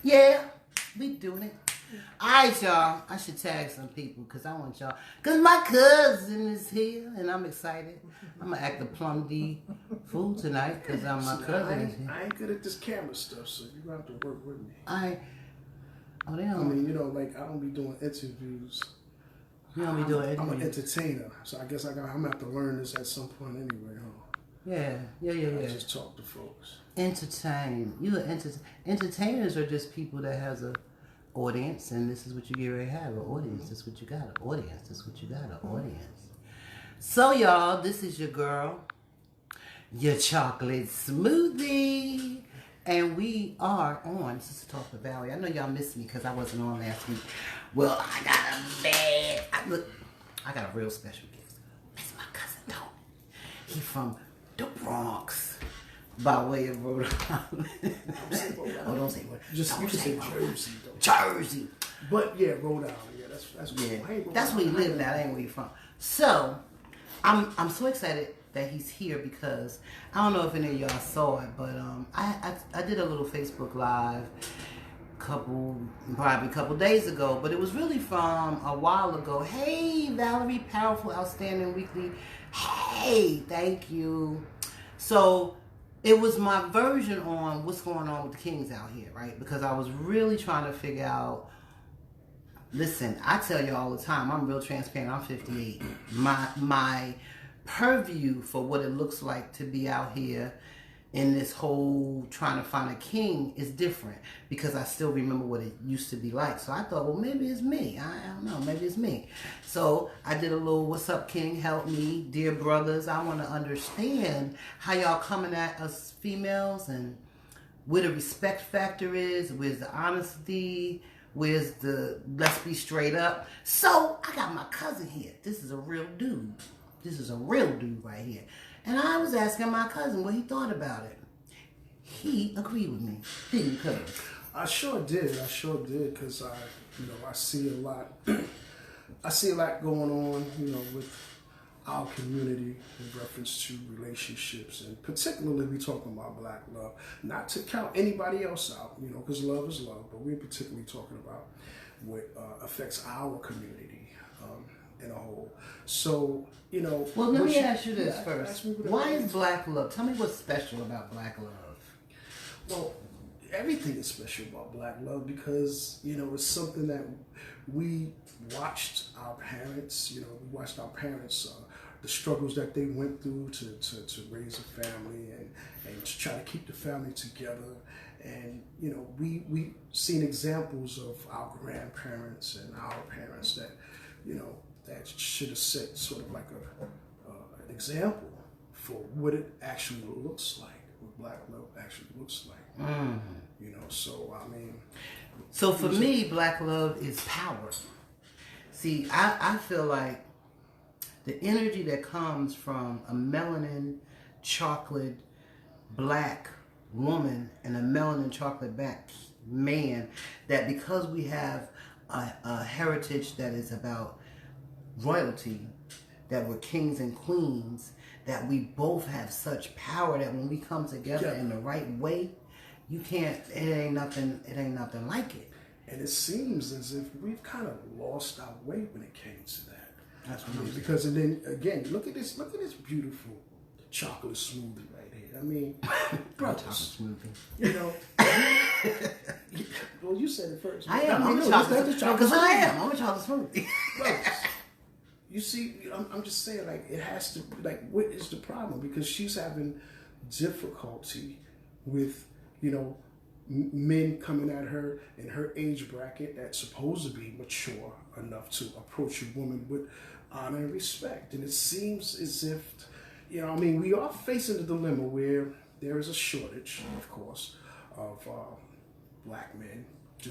Yeah, we doing it. Alright, y'all. I should tag some people because I want y'all. Because my cousin is here and I'm excited. I'm going to act a plum D fool tonight because my cousin is here. I ain't good at this camera stuff, so you're going to have to work with me. Oh, damn. I mean, you know, like, I don't be doing interviews. You don't be doing interviews? I'm an entertainer, so I guess I'm going to have to learn this at some point anyway, huh? Yeah. I just talk to folks. Entertain. Entertainers are just people that has a audience, and this is what you get ready to have, an audience. This is what you got, an audience. This is what you got, an audience. So, y'all, this is your girl, your chocolate smoothie. And we are on Sister Talk with Valley. I know y'all missed me because I wasn't on last week. Well, I got a real special guest. It's my cousin Tony. He from the Bronx, by way of Rhode Island. Don't say Rhode Island. Just you can say Jersey, though. Jersey. But yeah, Rhode Island. Yeah, that's cool. Yeah, Hey, that's where he lives now. That ain't where he from. So, I'm so excited that he's here because I don't know if any of y'all saw it, but I did a little Facebook Live probably a couple days ago, but it was really from a while ago. Hey, Valerie, powerful, outstanding weekly. Hey, thank you. So it was my version on what's going on with the kings out here, right? Because I was really trying to figure out. Listen, I tell you all the time, I'm real transparent. I'm 58. My purview for what it looks like to be out here in this whole trying to find a king is different because I still remember what it used to be like. So I thought, well, maybe it's me. I don't know. Maybe it's me. So I did a little, what's up, king? Help me. Dear brothers, I want to understand how y'all coming at us females and where the respect factor is, where's the honesty, where's the let's be straight up. So I got my cousin here. This is a real dude. This is a real dude right here. And I was asking my cousin what he thought about it. He agreed with me. Didn't you, cuz? I sure did, because I see a lot. I see a lot going on, with our community in reference to relationships, and particularly we talking about black love. Not to count anybody else out, because love is love, but we're particularly talking about what affects our community in a whole. So, Well, let me ask you this first. Why is black love? Tell me what's special about black love. Well, everything is special about black love because, it's something that we watched our parents, the struggles that they went through to raise a family and to try to keep the family together. And, we've seen examples of our grandparents and our parents that, that should have set sort of like an example for what it actually looks like, what black love actually looks like. So I mean. So for me, black love is power. See, I feel like the energy that comes from a melanin chocolate black woman and a melanin chocolate black man, that because we have a heritage that is about royalty, that we're kings and queens, that we both have such power that when we come together in the right way, it ain't nothing like it. And it seems as if we've kind of lost our way when it came to that. That's what I'm saying. Because, and then again, look at this beautiful chocolate smoothie right here. I mean, brothers, well, you said it first. I am. I'm a chocolate smoothie. Because I am. I'm a chocolate smoothie. Brothers, you see, I'm just saying, like, it has to, like, what is the problem? Because she's having difficulty with, men coming at her in her age bracket that's supposed to be mature enough to approach a woman with honor and respect. And it seems as if, we are facing the dilemma where there is a shortage, of course, of black men.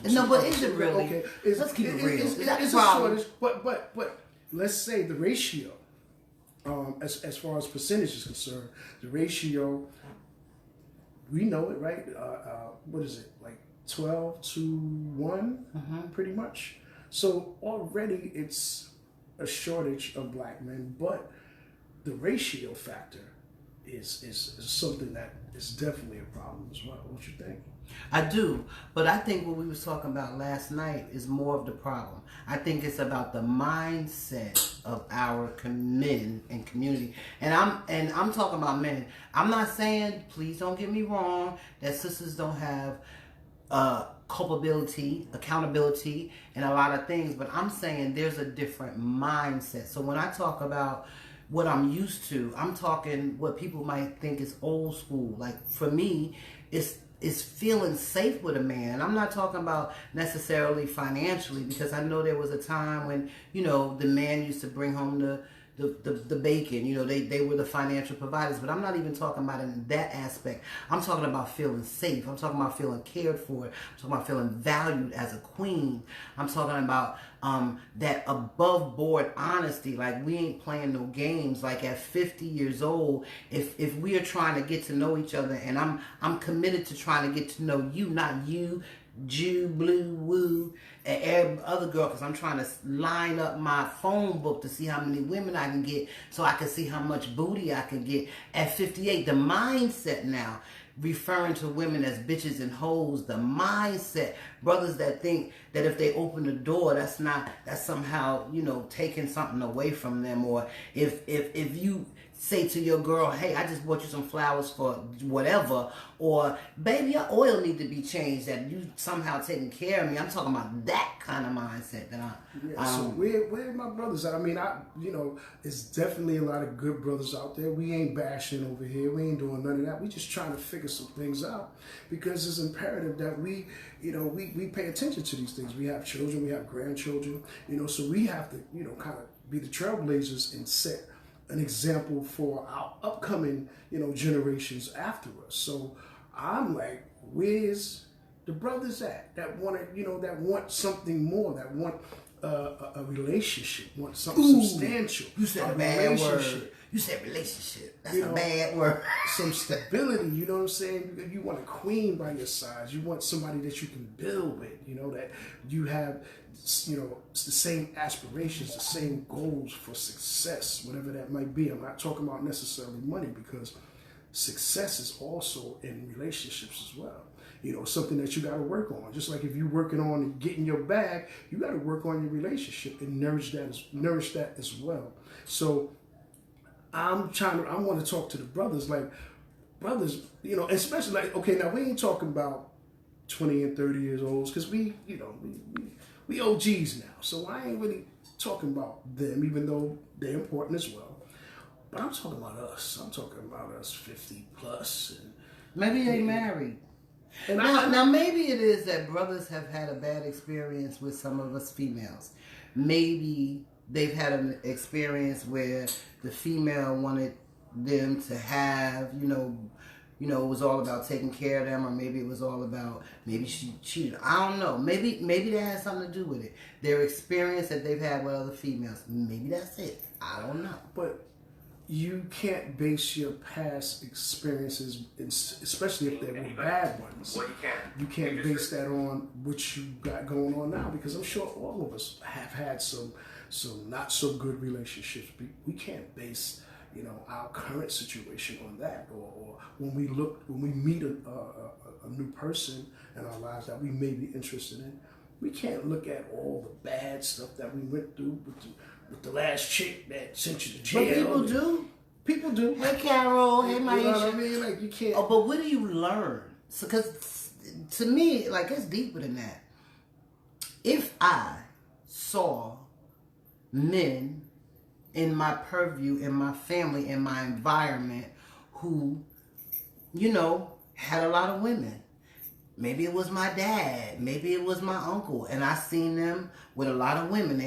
No, but is it really? Okay, let's keep it real. It's a shortage, but let's say the ratio, as far as percentage is concerned, the ratio, we know it, right? What is it, like 12 to 1, pretty much? So already it's a shortage of black men, but the ratio factor is something that is definitely a problem as well. What you think? I do, but I think what we was talking about last night is more of the problem. I think it's about the mindset of our men and community, and I'm talking about men. I'm not saying, please don't get me wrong, that sisters don't have culpability, accountability, and a lot of things, but I'm saying there's a different mindset. So when I talk about what I'm used to, I'm talking what people might think is old school. Like for me, it's feeling safe with a man. I'm not talking about necessarily financially, because I know there was a time when, you know, the man used to bring home the bacon. You know, they were the financial providers. But I'm not even talking about it in that aspect. I'm talking about feeling safe. I'm talking about feeling cared for. I'm talking about feeling valued as a queen. I'm talking about that above board honesty. Like, we ain't playing no games. Like, at 50 years old, if we are trying to get to know each other, and I'm committed to trying to get to know you, not you, Jew, blue, woo, and every other girl, because I'm trying to line up my phone book to see how many women I can get, so I can see how much booty I can get. At 58, the mindset now, referring to women as bitches and hoes, the mindset, brothers that think that if they open the door, that's somehow, you know, taking something away from them. Or if you say to your girl, hey, I just bought you some flowers for whatever, or baby, your oil need to be changed, that you somehow taking care of me. I'm talking about that kind of mindset that so where my brothers at? I mean, you know, it's definitely a lot of good brothers out there. We ain't bashing over here. We ain't doing none of that. We just trying to figure some things out, because it's imperative that we, you know, we pay attention to these things. We have children, we have grandchildren, you know, so we have to, you know, kind of be the trailblazers and set an example for our upcoming, you know, generations after us. So I'm like, where's the brothers at that want to, you know, that want something more, that want a relationship, want something substantial? You said a bad word. You said relationship. That's a bad word. Some stability, you know what I'm saying? You want a queen by your side. You want somebody that you can build with, you know, that you have, you know, the same aspirations, the same goals for success, whatever that might be. I'm not talking about necessarily money, because success is also in relationships as well. You know, something that you got to work on. Just like if you're working on getting your bag, you got to work on your relationship and nourish that as well. So I want to talk to the brothers, like, brothers, you know, especially like, okay, now we ain't talking about 20 and 30 years olds, because we, you know, we OGs now. So I ain't really talking about them, even though they're important as well. But I'm talking about us. I'm talking about us 50 plus. And maybe they married. And now maybe it is that brothers have had a bad experience with some of us females. Maybe they've had an experience where the female wanted them to have, you know, it was all about taking care of them, or maybe it was all about, maybe she cheated. I don't know. Maybe that has something to do with it. Their experience that they've had with other females. Maybe that's it. I don't know. But you can't base your past experiences, especially if they were bad ones. Well, you can't base that on what you got going on now, because I'm sure all of us have had some not so good relationships. We can't base, you know, our current situation on that, or when we meet a new person in our lives that we may be interested in, we can't look at all the bad stuff that we went through with the last chick that sent you to jail. But people do. People do. Hey, Carol. Hey, Maisha. You know what I mean? Like, you can't. Oh, but what do you learn? So, because to me, like, it's deeper than that. If I saw men in my purview, in my family, in my environment, who, you know, had a lot of women. Maybe it was my dad, maybe it was my uncle, and I seen them with a lot of women.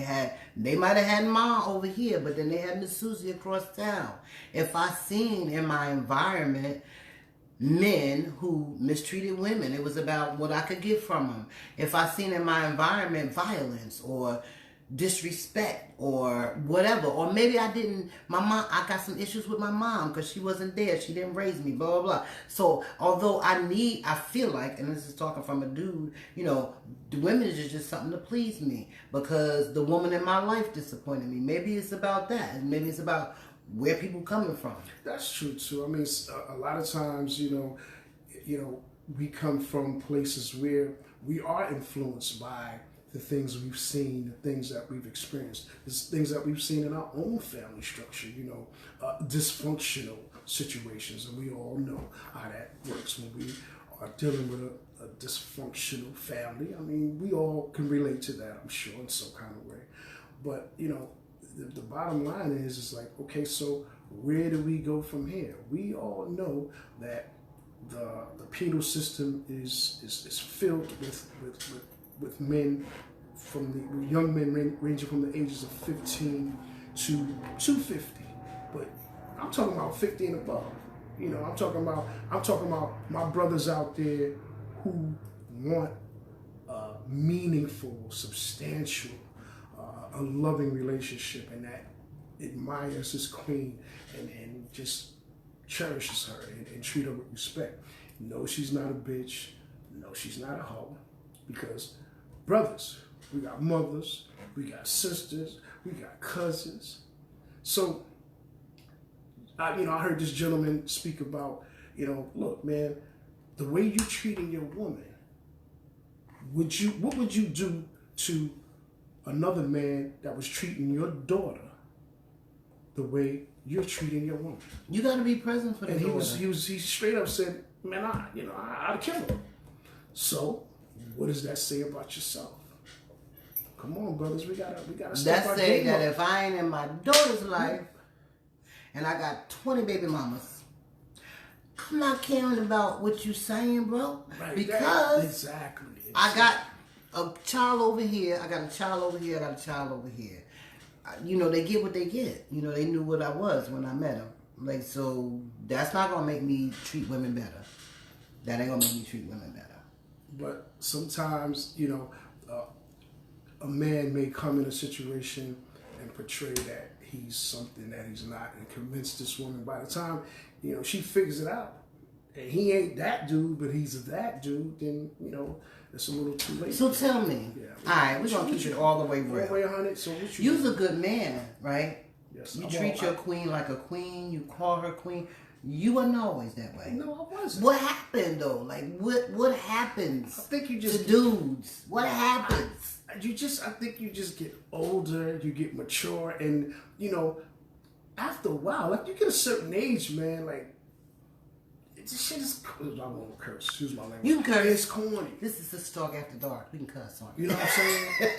They might have had Ma over here, but then they had Miss Susie across town. If I seen in my environment men who mistreated women, it was about what I could get from them. If I seen in my environment violence or disrespect or whatever, or maybe I got some issues with my mom because she wasn't there, she didn't raise me, blah blah blah. So although I feel like, and this is talking from a dude, you know, the women is just something to please me because the woman in my life disappointed me. Maybe it's about that, and maybe it's about where people coming from. That's true too. I mean, a lot of times, you know, we come from places where we are influenced by the things we've seen, the things that we've experienced, the things that we've seen in our own family structure, dysfunctional situations. And we all know how that works when we are dealing with a dysfunctional family. I mean, we all can relate to that, I'm sure, in some kind of way. But, the bottom line is like, okay, so where do we go from here? We all know that the penal system is filled with men young men ranging from the ages of 15 to 250. But I'm talking about 50 and above. I'm talking about my brothers out there who want a meaningful, substantial, a loving relationship, and that admires his queen and just cherishes her and treat her with respect. No, she's not a bitch. No, she's not a hoe. Because brothers, we got mothers, we got sisters, we got cousins. So, I heard this gentleman speak about, look, man, the way you treating your woman, what would you do to another man that was treating your daughter the way you're treating your woman? You got to be present for the daughter. And he straight up said, man, I'd kill him. So, what does that say about yourself? Come on, brothers, we gotta step our game up. That's saying that if I ain't in my daughter's life and I got 20 baby mamas, I'm not caring about what you saying, bro. Right, because exactly. I got a child over here, I got a child over here, I got a child over here. They get what they get. They knew what I was when I met them. So that's not gonna make me treat women better. That ain't gonna make me treat women better. But sometimes, a man may come in a situation and portray that he's something that he's not, and convince this woman by the time, she figures it out, and he ain't that dude, but he's that dude, then, it's a little too late. So tell me, all right, we're going to keep it all the way real. All the way 100, so what You's a good man, right? Yes. You treat your queen like a queen, you call her queen. You wasn't always that way. No, I wasn't. What happened, though? What happens I think you just to dudes? What happens? I think you just get older, you get mature, and, after a while, like, you get a certain age, man, like, this shit is, I won't curse, excuse my language. You can curse. It's corny. This is the Talk After Dark. We can cuss on it. You know what I'm saying?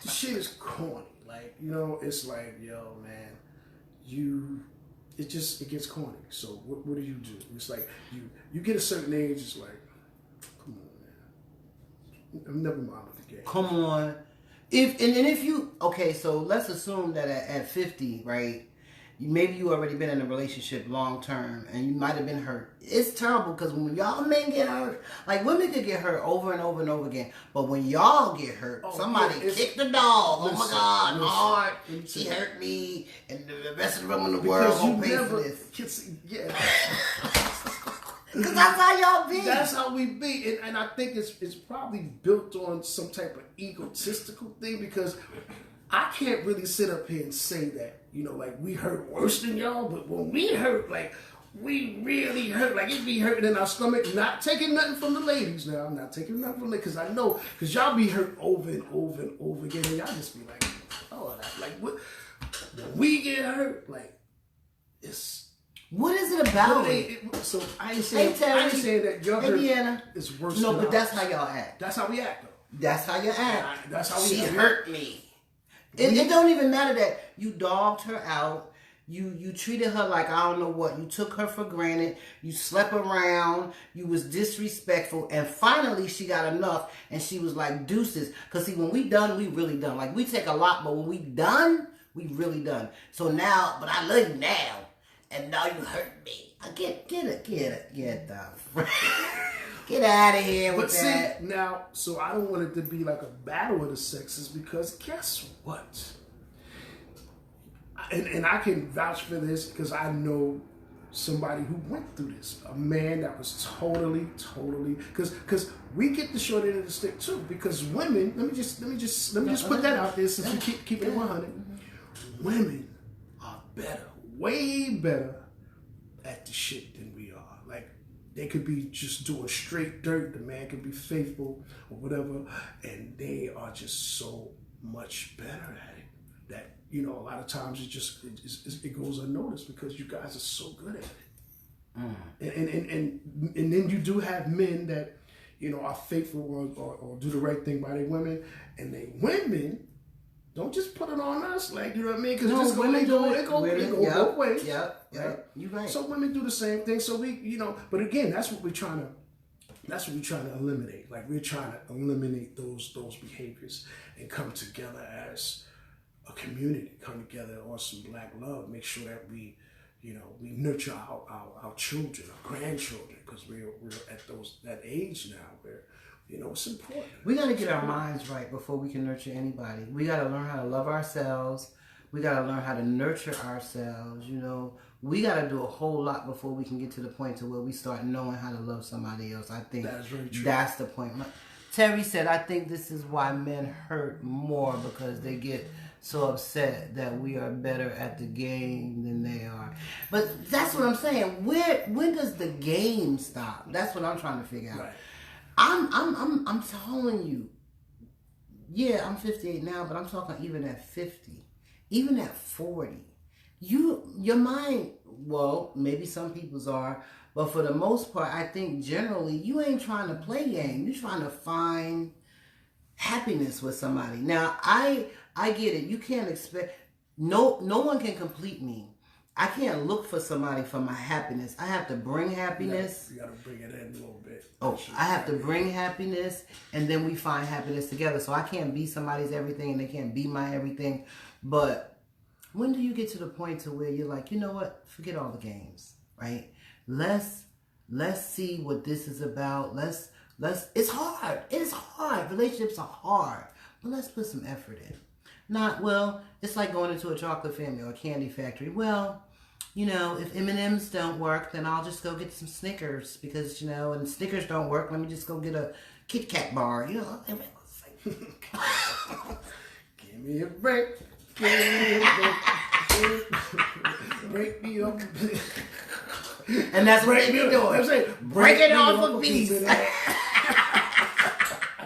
This shit is corny. Like, it's like, yo, man, it gets corny. So what do? It's like, you get a certain age, it's like, come on, man. Never mind with the game. Come on. Okay, so let's assume that at 50, right, maybe you already been in a relationship long term and you might have been hurt. It's terrible because when y'all men get hurt, like women could get hurt over and over and over again, but when y'all get hurt, somebody kicked the dog. Oh my God, hard. She hurt me, and the rest of the women in the world won't pay for this. Yeah. Because that's how y'all be. That's how we be. And I think it's probably built on some type of egotistical thing, because I can't really sit up here and say that, like, we hurt worse than y'all, but when we hurt, like, we really hurt. Like, it be hurting in our stomach. Not taking nothing from the ladies now. I'm not taking nothing from them, because I know, because y'all be hurt over and over and over again, and y'all just be like, oh, like, what? When we get hurt, like, it's... What is it about? So I ain't saying that your hurt is worse than but ours. That's how y'all act. That's how we act, though. That's how you act. That's how we She act. hurt me. It don't even matter that you dogged her out. You treated her like I don't know what. You took her for granted. You slept around. You was disrespectful. And finally, she got enough. And she was like, deuces. Because, see, when we done, we really done. Like, we take a lot, but when we done, we really done. So now, but I love you now. And now you hurt me. Get out of here with that. Now, so I don't want it to be like a battle of the sexes, because guess what? And I can vouch for this because I know somebody who went through this. A man that was totally, because we get the short end of the stick too. Because women, let me just put that out there since we keep it 100. Women are better, way better at the shit than we are. Like, they could be just doing straight dirt. The man could be faithful or whatever, and they are just so much better at it that, you know, a lot of times it goes unnoticed because you guys are so good at it. And then you do have men that, you know, are faithful or do the right thing by their women, and they women don't just put it on us, like, you know what I mean? Because no, women do it. It go both ways. Yep. Right? You're right. So women do the same thing. So we, you know, but again, that's what we're trying to eliminate. Like, we're trying to eliminate those behaviors and come together as a community, come together on some black love, make sure that we, you know, we nurture our children, our grandchildren, because we're at that age now where, you know, it's important. We got to get our minds right before we can nurture anybody. We got to learn how to love ourselves. We got to learn how to nurture ourselves. You know, we got to do a whole lot before we can get to the point to where we start knowing how to love somebody else. I think that's very true. That's the point. Terry said, I think this is why men hurt more, because they get so upset that we are better at the game than they are. But that's what I'm saying. When does the game stop? That's what I'm trying to figure out. Right. I'm telling you. Yeah, I'm 58 now, but I'm talking even at 50, even at 40. Your mind, well, maybe some people's are, but for the most part, I think generally you ain't trying to play game. You're trying to find happiness with somebody. Now, I get it. You can't expect, no one can complete me. I can't look for somebody for my happiness. I have to bring happiness. You got to bring it in a little bit. Oh, I have to bring happiness, and then we find happiness together. So I can't be somebody's everything, and they can't be my everything. But when do you get to the point to where you're like, you know what? Forget all the games, right? Let's see what this is about. It's hard. It's hard. Relationships are hard, but let's put some effort in. Not, well, it's like going into a chocolate family or a candy factory. Well, you know, if M&Ms don't work, then I'll just go get some Snickers because, you know, and Snickers don't work. Let me just go get a Kit Kat bar. You know, give me a break. Give me a break. Break me up. And that's what they be doing. Break it off a piece.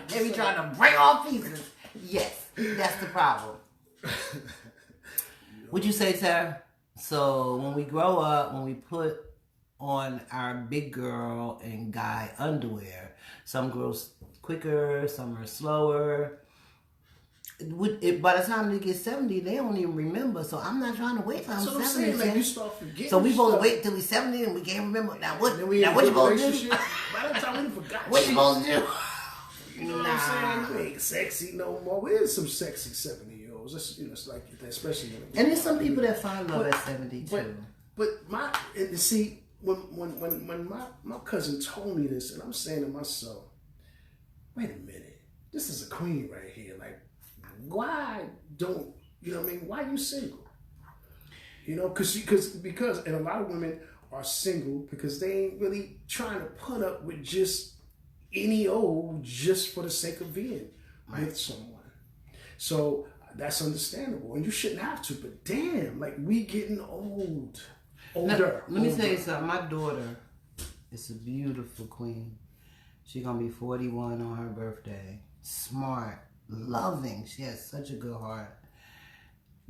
They be trying to break off pieces. Yes, that's the problem. Would you say, Tara? So when we grow up, when we put on our big girl and guy underwear, some girls quicker, some are slower. By the time they get 70, they don't even remember. So I'm not trying to wait till I'm 70. So I'm saying, like, you start forgetting. So we supposed to wait till we're 70 and we can't remember. Now what you supposed to do? By the time we forgot. What you supposed to do? You know what I'm saying? We ain't sexy no more. We is some sexy 70-year-olds. It's, you know, it's like that, especially. And there's some people that find love at 70 too. But see, when my cousin told me this, and I'm saying to myself, wait a minute, this is a queen right here. Like, why don't, you know what I mean? Why you single? You know, because and a lot of women are single because they ain't really trying to put up with just any old just for the sake of being with someone. So that's understandable, and you shouldn't have to. But damn, like, we getting older. Now, let me tell you something. My daughter is a beautiful queen. She's gonna be 41 on her birthday. Smart, loving. She has such a good heart.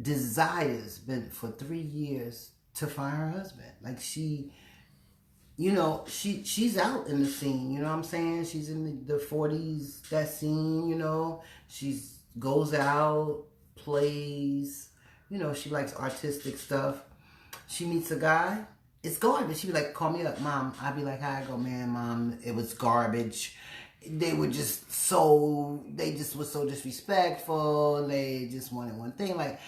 Desires been for 3 years to find her husband. Like, she, you know, she's out in the scene, you know what I'm saying? She's in the 40s, that scene, you know. She goes out, plays, you know, she likes artistic stuff. She meets a guy, it's garbage. She be like, call me up, Mom. I'd be like, hi, I go, man, Mom, it was garbage. They were just were so disrespectful. They just wanted one thing. Like,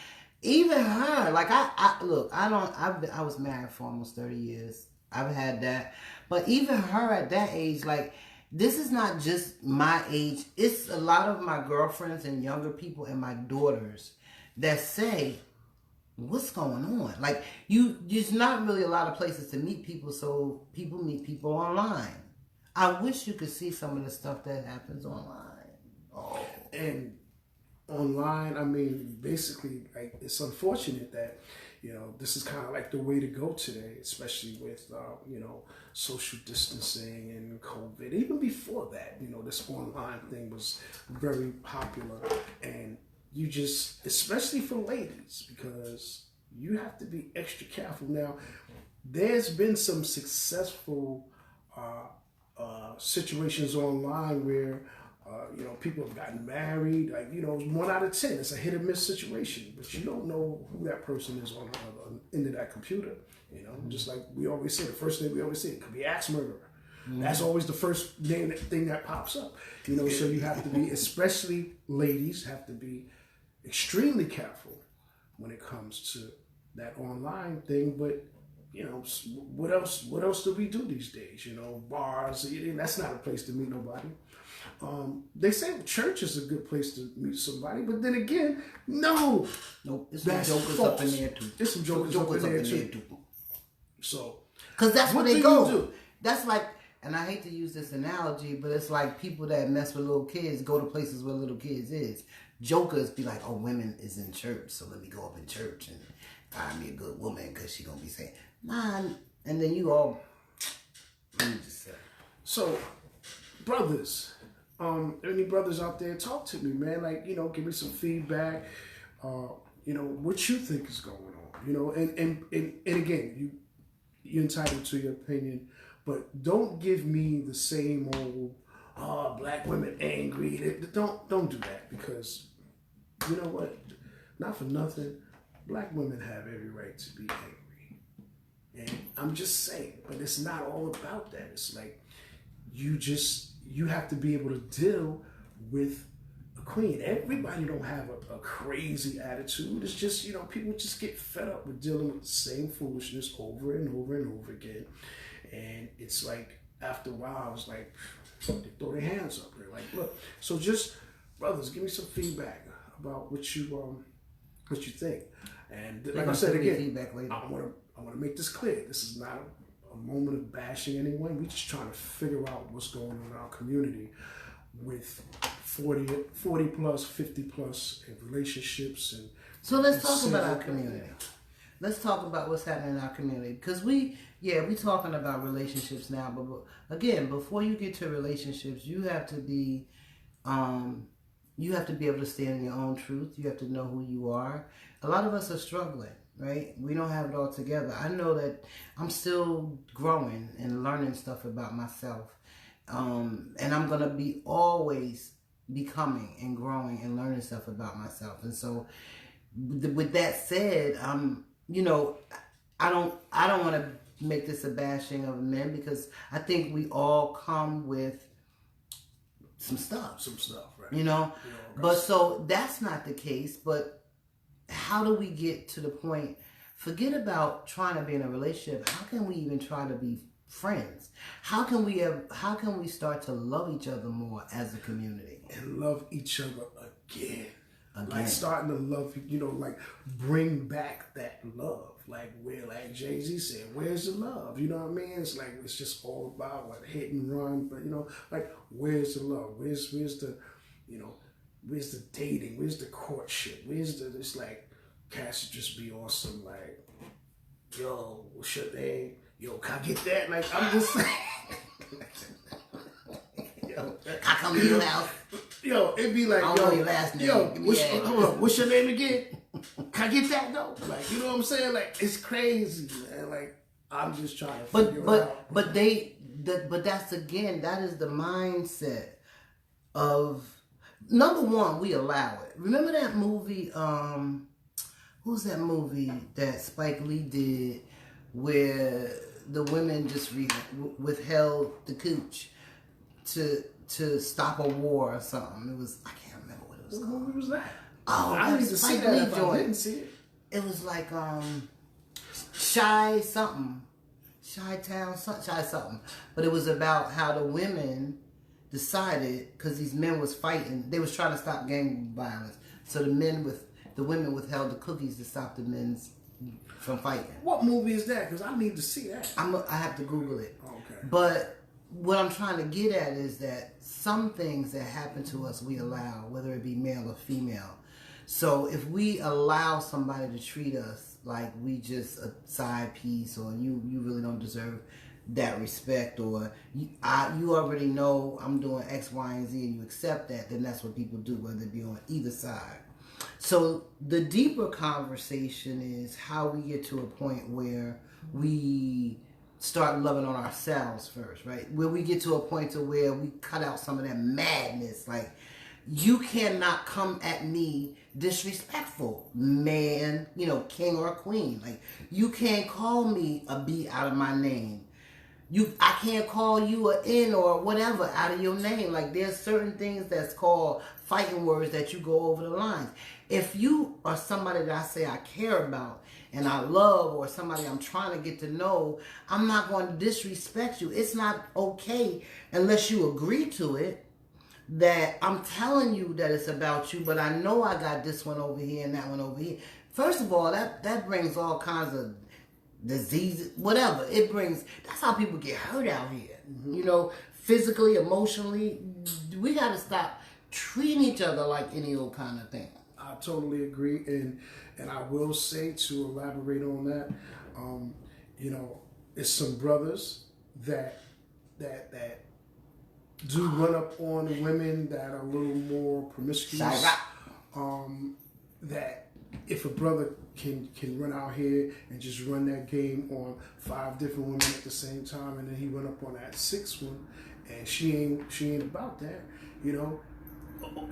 even her, like, I was married for almost 30 years. I've had that. But even her at that age, like, this is not just my age. It's a lot of my girlfriends and younger people and my daughters that say, what's going on? Like, there's not really a lot of places to meet people, so people meet people online. I wish you could see some of the stuff that happens online. Oh. And online, I mean, basically, like, it's unfortunate that, You know, this is kind of like the way to go today, especially with, you know, social distancing and COVID. Even before that, you know, this online thing was very popular. And you just, especially for ladies, because you have to be extra careful. Now, there's been some successful situations online where you know, people have gotten married. Like, you know, 1 out of 10. It's a hit or miss situation, but you don't know who that person is on the other end of that computer. You know, just like we always say, the first thing we always say, it could be axe murderer. That's always the first thing that pops up. You know, so you have to be, especially ladies, have to be extremely careful when it comes to that online thing. But you know, what else? What else do we do these days? You know, bars. That's not a place to meet nobody. They say church is a good place to meet somebody, but then again, no. Nope, there's some jokers up in there too. There's some jokers up in there too. So, because that's where what they do go. you do? That's like, and I hate to use this analogy, but it's like people that mess with little kids go to places where little kids is. Jokers be like, oh, women is in church, so let me go up in church and find me a good woman because she gonna be saying, man, and then you all, let me just say. So, brothers, any brothers out there, talk to me, man. Like, you know, give me some feedback. You know, what you think is going on. You know, and again, you're entitled to your opinion, but don't give me the same old, black women angry. Don't do that, because you know what? Not for nothing, black women have every right to be angry. And I'm just saying, but it's not all about that. It's like you have to be able to deal with a queen. Everybody don't have a crazy attitude. It's just, you know, people just get fed up with dealing with the same foolishness over and over and over again. And it's like, after a while, I was like, they throw their hands up. They're like, look. So just, brothers, give me some feedback about what you think. And like I said again, I want to make this clear. This is not a moment of bashing anyone. We're just trying to figure out what's going on in our community with 40 plus, 50 plus in relationships. And so let's talk about our community. Let's talk about what's happening in our community, because we talking about relationships now, but again, before you get to relationships, you have to be able to stand in your own truth. You have to know who you are. A lot of us are struggling, right? We don't have it all together. I know that I'm still growing and learning stuff about myself. And I'm going to be always becoming and growing and learning stuff about myself. And so with that said, you know, I don't want to make this a bashing of men, because I think we all come with some stuff, right? You know, but so that's not the case. But how do we get to the point? Forget about trying to be in a relationship. How can we even try to be friends? How can we start to love each other more as a community and love each other again? Like starting to love, you know, like bring back that love. Like where, like Jay-Z said, where's the love? You know what I mean? It's like, it's just all about what hit and run. But, you know, like, where's the love? Where's the, you know, where's the dating? Where's the courtship? It's like, cats just be awesome. Like, yo, what's your name? Yo, can I get that? Like, I'm just saying. Yo, I come to your house. Yo, it'd be like, I don't know your last name. Yo, what's your name again? Can I get that though? Like, you know what I'm saying? Like, it's crazy, man. Like, I'm just trying to figure it out. But that's, again, that is the mindset of, number one, we allow it. Remember that movie, who's that movie that Spike Lee did where the women just withheld the cooch to stop a war or something? It was, I can't remember what it was called. What movie was that? Oh, I didn't see that. If I didn't see it. It was like Shy something. But it was about how the women decided, because these men was fighting, they was trying to stop gang violence. So the women withheld the cookies to stop the men from fighting. What movie is that? Because I need to see that. I have to Google it. Okay. But what I'm trying to get at is that some things that happen to us we allow, whether it be male or female. So if we allow somebody to treat us like we just a side piece, or you really don't deserve that respect, or you already know I'm doing X, Y, and Z, and you accept that, then that's what people do, whether it be on either side. So the deeper conversation is how we get to a point where we start loving on ourselves first, right? Where we get to a point to where we cut out some of that madness. Like, you cannot come at me disrespectful, man, king or queen. Like, you can't call me a B out of my name. I can't call you an N or whatever out of your name. Like, there's certain things that's called fighting words that you go over the lines. If you are somebody that I say I care about and I love, or somebody I'm trying to get to know, I'm not going to disrespect you. It's not okay unless you agree to it, that I'm telling you that it's about you, but I know I got this one over here and that one over here. First of all, that brings all kinds of diseases, whatever. That's how people get hurt out here. Mm-hmm. Physically, emotionally. We got to stop treating each other like any old kind of thing. I totally agree, and I will say, to elaborate on that, it's some brothers that do run up on women that are a little more promiscuous. That if a brother can run out here and just run that game on 5 different women at the same time, and then he run up on that 6th one, and she ain't about that,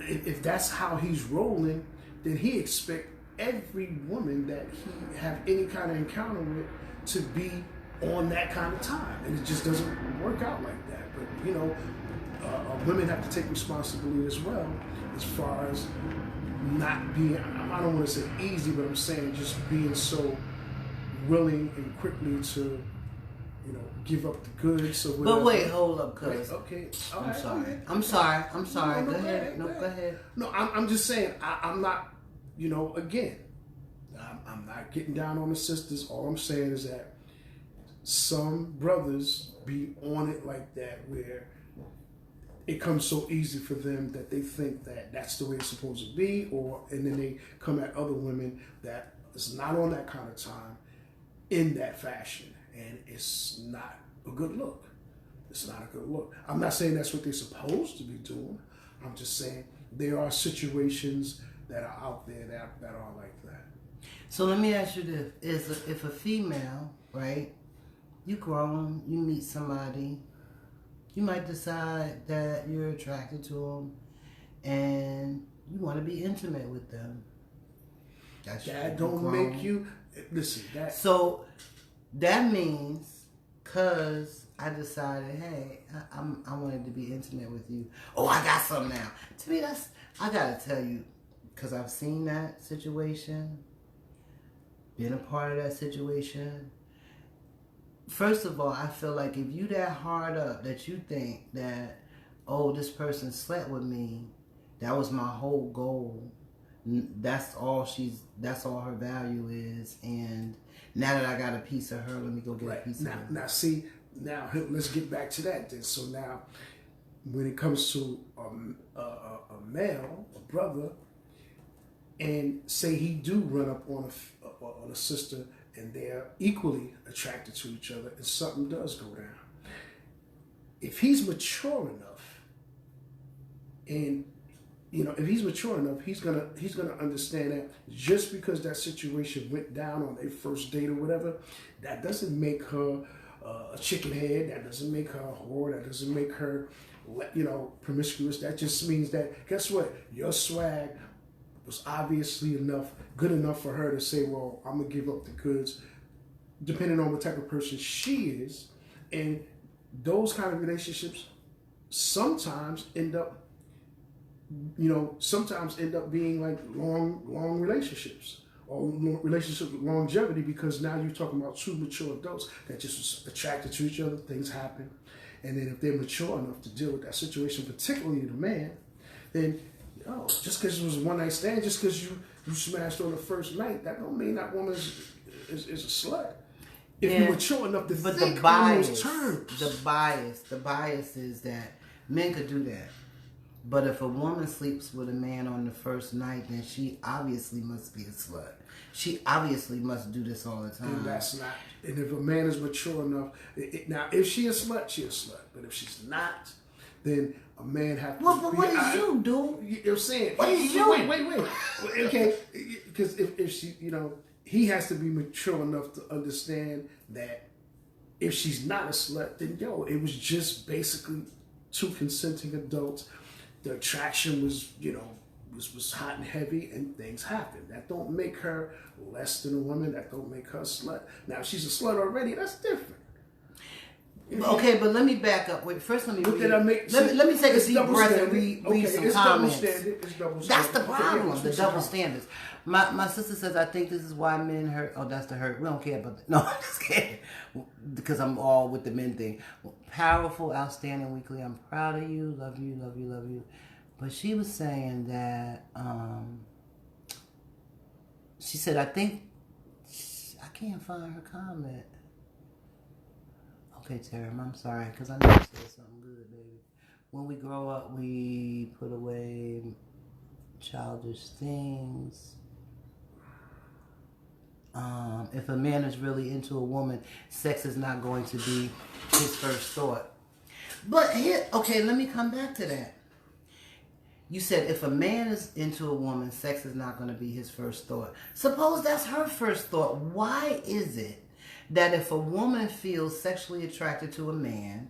if that's how he's rolling, then he expect every woman that he have any kind of encounter with to be on that kind of time, and it just doesn't work out like that. But women have to take responsibility as well, as far as not being, I don't want to say easy, but I'm saying just being so willing and quickly to, give up the goods. Or but wait, hold up, cuz. Okay. I'm sorry. Go ahead. Go ahead. No, I'm just saying, I'm not, again, I'm not getting down on the sisters. All I'm saying is that some brothers be on it like that, where it comes so easy for them that they think that that's the way it's supposed to be, and then they come at other women that is not on that kind of time in that fashion, and it's not a good look. It's not a good look. I'm not saying that's what they're supposed to be doing. I'm just saying there are situations that are out there that are like that. So let me ask you this: if a female, right, you grown, you meet somebody, you might decide that you're attracted to them and you want to be intimate with them. That don't make you, listen, that. So that means, because I decided, hey, I wanted to be intimate with you. Oh, I got some now. To me, I got to tell you, because I've seen that situation, been a part of that situation. First of all, I feel like if you that hard up that you think that, oh, this person slept with me, that was my whole goal. That's all her value is. And now that I got a piece of her, let me go get a piece of her. Now let's get back to that then. So now, when it comes to a male, a brother, and say he do run up on a sister, and they're equally attracted to each other, and something does go down. If he's mature enough, and if he's mature enough, he's gonna understand that just because that situation went down on their first date or whatever, that doesn't make her a chicken head. That doesn't make her a whore. That doesn't make her, promiscuous. That just means that, guess what? Your swag was obviously good enough for her to say, well, I'm gonna give up the goods, depending on what type of person she is. And those kind of relationships sometimes end up being like long relationships, or relationships with longevity, because now you're talking about 2 mature adults that just was attracted to each other. Things happen, and then if they're mature enough to deal with that situation, particularly the man, then just because it was a one-night stand, just because you smashed on the first night, that don't mean that woman is a slut. If you're mature enough to think on those terms. The bias is that men could do that. But if a woman sleeps with a man on the first night, then she obviously must be a slut. She obviously must do this all the time. And that's not. And if a man is mature enough, now if she a slut, she a slut. But if she's not, then a man have to. Well, but what is you, dude? You're saying. What is you? Wait. Okay, because if she, he has to be mature enough to understand that if she's not a slut, then it was just basically two consenting adults. The attraction was, was hot and heavy, and things happen. That don't make her less than a woman. That don't make her a slut. Now, if she's a slut already, that's different. Okay, but let me back up. Wait, first let me What read. did I make? Let me take a deep breath standard. and read some it's comments. Double standard. It's double standard. That's the problem. Okay, The double standards. My sister says, I think this is why men hurt. Oh, that's the hurt. We don't care about that. No, I'm just kidding. Because I'm all with the men thing. Powerful, outstanding weekly. I'm proud of you. Love you, love you, love you. But she was saying that, she said, I think, I can't find her comment. Okay, Terry, I'm sorry, because I know you said something good, baby. When we grow up, we put away childish things. If a man is really into a woman, sex is not going to be his first thought. But here, okay, let me come back to that. You said if a man is into a woman, sex is not going to be his first thought. Suppose that's her first thought. Why is it that if a woman feels sexually attracted to a man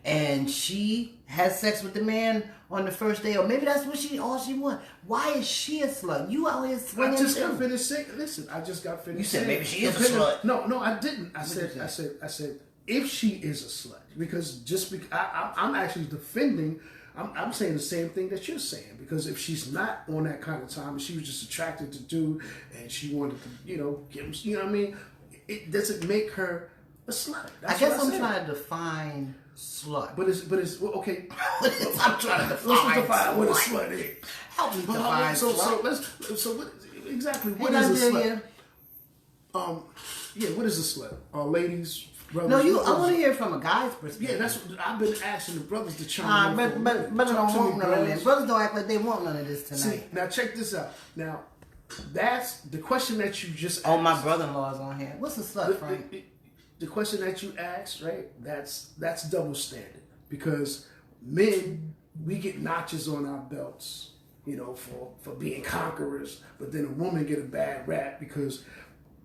and she has sex with the man on the first day, or maybe that's what all she wants, why is she a slut? You out here swinging. I just got finished saying. Listen, I just got finished. You said saying, maybe she is a slut. No, I didn't. I said if she is a slut, because I'm actually defending. I'm saying the same thing that you're saying, because if she's not on that kind of time and she was just attracted to dude and she wanted to, get him, what I mean? It doesn't make her a slut. I guess I'm trying to define slut. But it's well, okay. I'm trying to define. Let's define what a slut is. Help me define slut. So what exactly? What is a slut? What is a slut? Ladies. Brothers, I want to hear from a guy's perspective. Yeah, that's what I've been asking the brothers to chime in. But brothers don't want none of this. Brothers don't act like they want none of this tonight. See, now check this out. Now, that's the question that you just asked. Oh, my brother-in-law's on here. What's a slut, Frank? The question that you asked, right? That's double standard, because men, we get notches on our belts, for being conquerors, but then a woman get a bad rap because.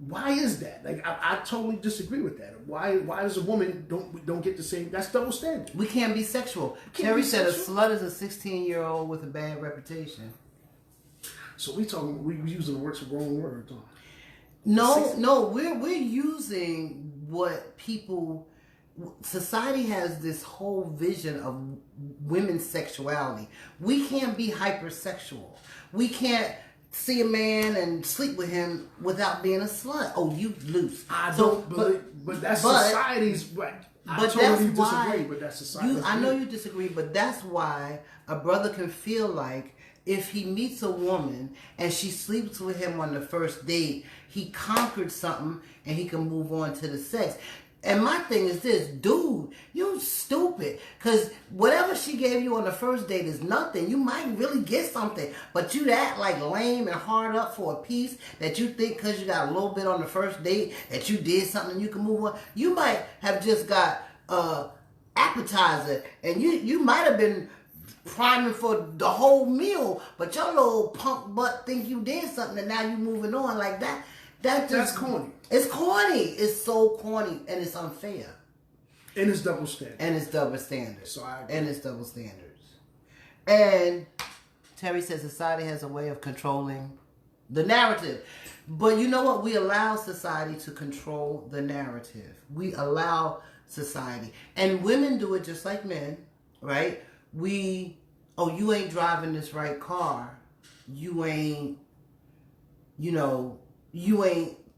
Why is that? Like I totally disagree with that. Why does a woman don't get the same? That's double standard. We can't be sexual. Terry said a slut is a 16-year-old with a bad reputation. So we using the wrong words. No, we're using what people. Society has this whole vision of women's sexuality. We can't be hypersexual. We can't see a man and sleep with him without being a slut. Oh, you loose. I don't believe, but that's society's right. I totally disagree, but that's society. I know you disagree, but that's why a brother can feel like if he meets a woman and she sleeps with him on the first date, he conquered something and he can move on to the sex. And my thing is this, dude, you stupid. Because whatever she gave you on the first date is nothing. You might really get something. But you act like lame and hard up for a piece that you think because you got a little bit on the first date that you did something you can move on. You might have just got appetizer. And you might have been priming for the whole meal. But your little punk butt think you did something and now you moving on like that. That's corny. It's corny. It's so corny and it's unfair. And it's double standard. So I agree. And it's double standards. And Terry says society has a way of controlling the narrative. But you know what? We allow society to control the narrative. We allow society. And women do it just like men, right? You ain't driving this right car. You ain't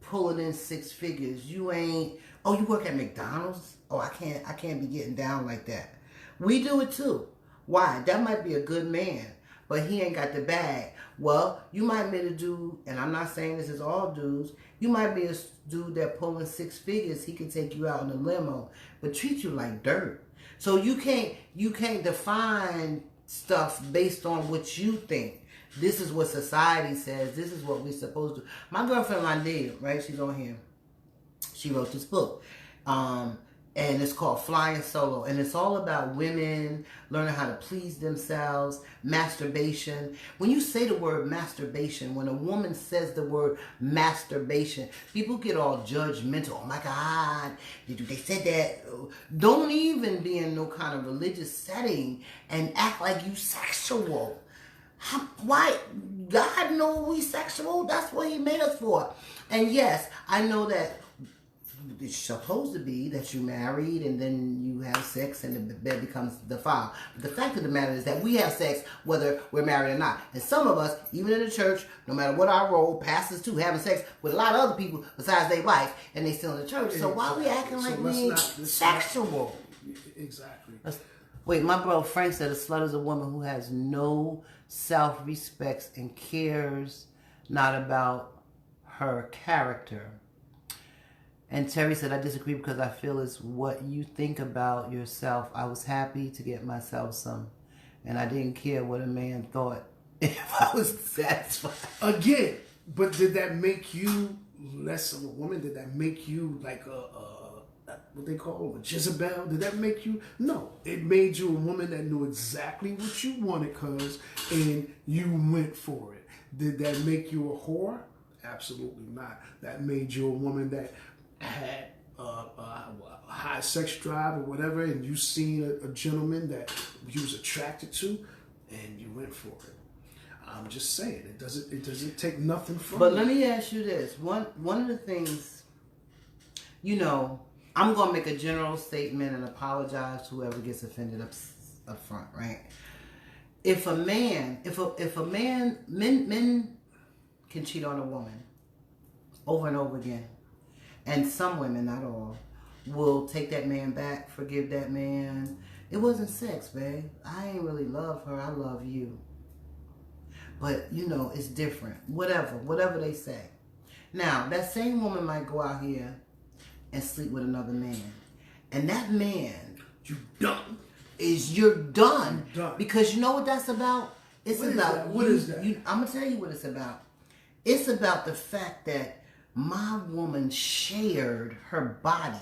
pulling in six figures. You work at McDonald's? Oh, I can't be getting down like that. We do it too. Why? That might be a good man, but he ain't got the bag. Well, you might meet a dude, and I'm not saying this is all dudes, you might be a dude that pulling six figures, he can take you out in a limo, but treat you like dirt. So you can't define stuff based on what you think. This is what society says. This is what we're supposed to do. My girlfriend Londia, right? She's on here. She wrote this book. And it's called Flying Solo. And it's all about women learning how to please themselves, masturbation. When you say the word masturbation, when a woman says the word masturbation, people get all judgmental. Oh my God, they said that. Don't even be in no kind of religious setting and act like you sexual. Why? God know we sexual. That's what he made us for. And yes, I know that it's supposed to be that you married and then you have sex and the bed becomes defiled. But the fact of the matter is that we have sex whether we're married or not. And some of us, even in the church, no matter what our role, pastors too, having sex with a lot of other people besides their wife, and they still in the church. So why are we acting like we ain't sexual? Exactly. Wait, my bro Frank said a slut is a woman who has no self-respect and cares not about her character. And Terry said, I disagree because I feel it's what you think about yourself. I was happy to get myself some, and I didn't care what a man thought if I was satisfied. Again, but did that make you less of a woman? Did that make you like what they call a Jezebel? Did that make you? No. It made you a woman that knew exactly what you wanted, and you went for it. Did that make you a whore? Absolutely not. That made you a woman that had a high sex drive or whatever, and you seen a gentleman that you was attracted to, and you went for it. I'm just saying, it doesn't take nothing from But you. let me ask you this. One of the things, I'm going to make a general statement and apologize to whoever gets offended up front, right? If a man, men can cheat on a woman over and over again. And some women, not all, will take that man back, forgive that man. It wasn't sex, babe. I ain't really love her. I love you. But, it's different. Whatever they say. Now, that same woman might go out here and sleep with another man. And that man, you done. You're done. You're done. Because you know what that's about? It's about... What is that? I'm going to tell you what it's about. It's about the fact that my woman shared her body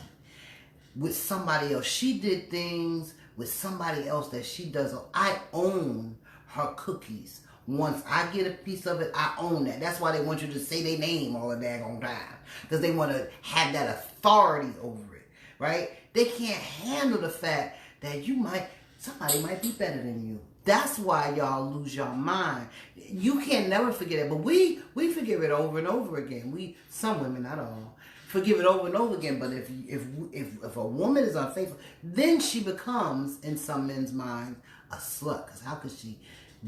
with somebody else. She did things with somebody else that she doesn't. I own her cookies. Once I get a piece of it, I own that. That's why they want you to say their name all the daggone time. Because they want to have that authority over it. Right? They can't handle the fact that somebody might be better than you. That's why y'all lose your mind. You can never forget it, but we forgive it over and over again. Some women, not all, forgive it over and over again. But if a woman is unfaithful, then she becomes, in some men's minds, a slut. Because how could she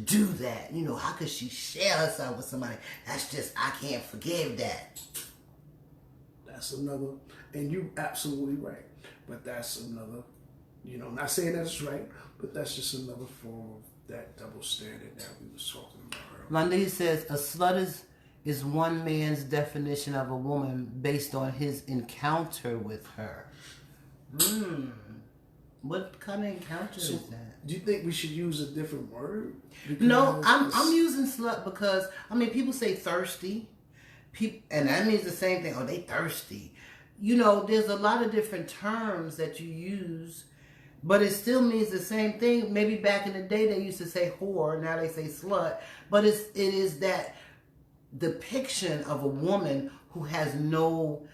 do that? How could she share herself with somebody? That's just, I can't forgive that. That's another, and you're absolutely right. But that's another. Not saying that's right, but that's just another form of that double standard that we was talking about earlier. Londia says, a slut is one man's definition of a woman based on his encounter with her. What kind of encounter is that? Do you think we should use a different word? No, I'm using slut because, people say thirsty. And that means the same thing. Oh, they thirsty. There's a lot of different terms that you use. But it still means the same thing. Maybe back in the day they used to say whore, now they say slut. But it is that depiction of a woman who has no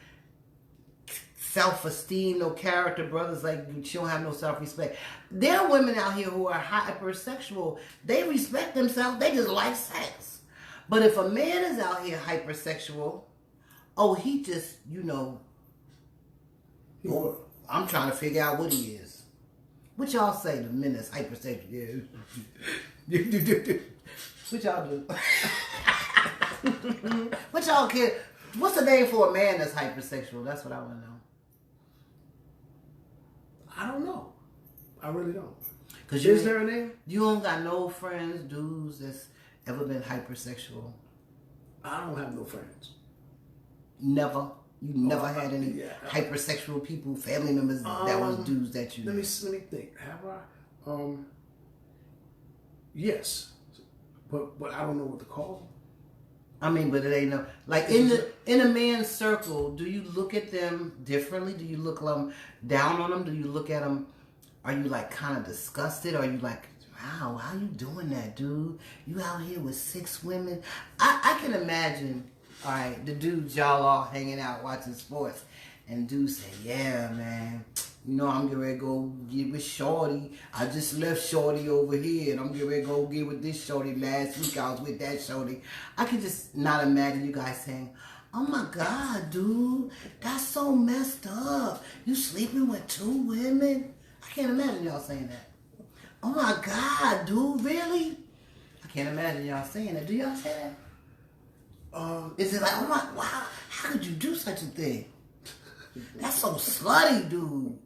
self-esteem, no character, brothers, like she don't have no self-respect. There are women out here who are hypersexual. They respect themselves. They just like sex. But if a man is out here hypersexual, he just, I'm trying to figure out what he is. What y'all say to men that's hypersexual? Yeah. What y'all do? What y'all care? What's the name for a man that's hypersexual? That's what I want to know. I don't know. I really don't. Is there a name? You don't got no friends, dudes that's ever been hypersexual? I don't have no friends. Never? You never had any hypersexual people, family members that was dudes that you... Let me think. Have I? Yes, but I don't know what to call them. I mean, but it ain't no like in a man's circle. Do you look at them differently? Do you look down on them? Do you look at them? Are you like kind of disgusted? Are you like, wow, how you doing that, dude? You out here with 6 women? I can imagine. All right, the dudes y'all all hanging out watching sports, and dudes say, yeah, man. You know, I'm getting ready to go get with Shorty. I just left Shorty over here, and I'm getting ready to go get with this Shorty. Last week I was with that Shorty. I can just not imagine you guys saying, oh my God, dude, that's so messed up. You sleeping with 2 women? I can't imagine y'all saying that. Oh my God, dude, really? I can't imagine y'all saying that. Do y'all say that? Is it like, oh my, wow, how could you do such a thing? That's so slutty, dude.